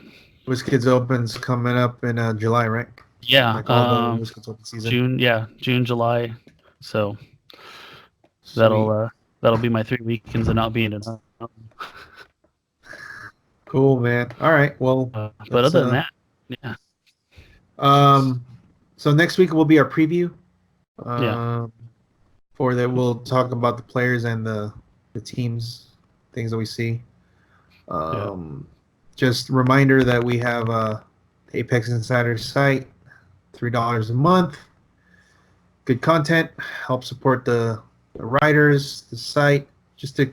Wizkids Open's coming up in July, right? Yeah. Like all the Wizkids Open season. June, July. So that'll be my 3 weekends of not being in. Cool, man. All right. Well, but other than that, so next week will be our preview. For that, we'll talk about the players and the teams, things that we see. Just a reminder that we have the Apex Insider site, $3 a month. Good content, help support the writers, the site, just to,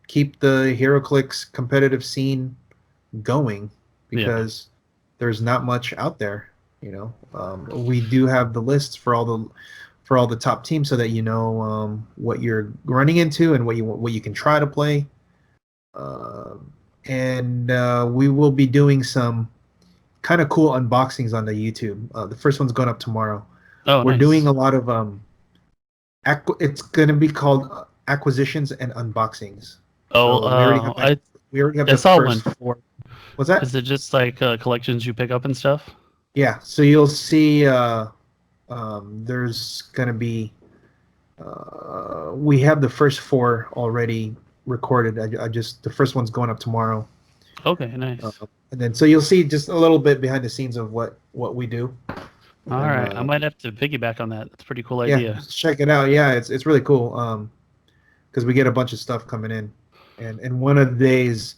keep the Heroclix competitive scene going because there's not much out there. We do have the lists for all the top teams so that what you're running into and what you can try to play. And we will be doing some kind of cool unboxings on the YouTube. The first one's going up tomorrow. Oh, we're doing a lot of it's going to be called acquisitions and unboxings. Oh, so we already have I the saw first one. 4. What's that? Is it just like collections you pick up and stuff? Yeah, so you'll see there's going to be we have the first 4 already recorded. The first one's going up tomorrow. Okay, nice. And then so you'll see just a little bit behind the scenes of what we do. All right, I might have to piggyback on that. That's a pretty cool idea. Check it out. Yeah, it's really cool because we get a bunch of stuff coming in, and one of the days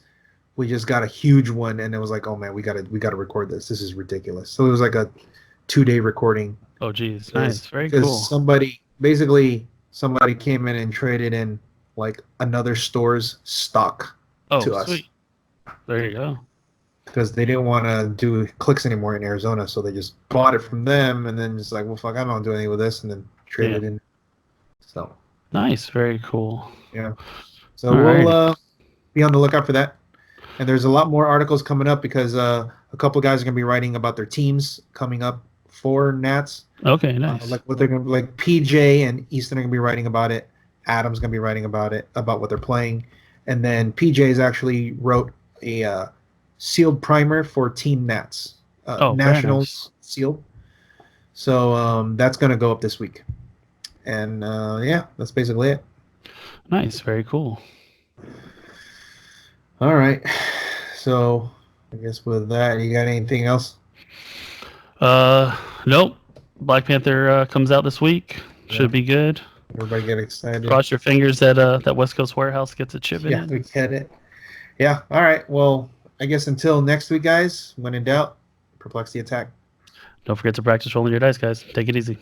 we just got a huge one, and it was like, oh man, we gotta record this. This is ridiculous. So it was like a 2-day recording. Oh geez, nice, very cool. Because somebody came in and traded in like another store's stock to us. Sweet. There you go. Because they didn't want to do clicks anymore in Arizona, so they just bought it from them, and then just like, well, fuck, I'm not doing anything with this, and then traded in. So nice, very cool. Yeah. So we'll be on the lookout for that. And there's a lot more articles coming up because a couple guys are gonna be writing about their teams coming up for Nats. Okay, nice. Like what they're gonna like. PJ and Easton are gonna be writing about it. Adam's gonna be writing about it, about what they're playing, and then PJ's actually wrote a sealed primer for Team Nats, Nationals sealed. So that's gonna go up this week, and that's basically it. Nice, very cool. All right, so I guess with that, you got anything else? Nope. Black Panther comes out this week. Should be good. Everybody get excited. Cross your fingers that that West Coast warehouse gets a chip in. Yeah, we get it. Yeah. All right. Well, I guess until next week, guys. When in doubt, perplex the attack. Don't forget to practice rolling your dice, guys. Take it easy.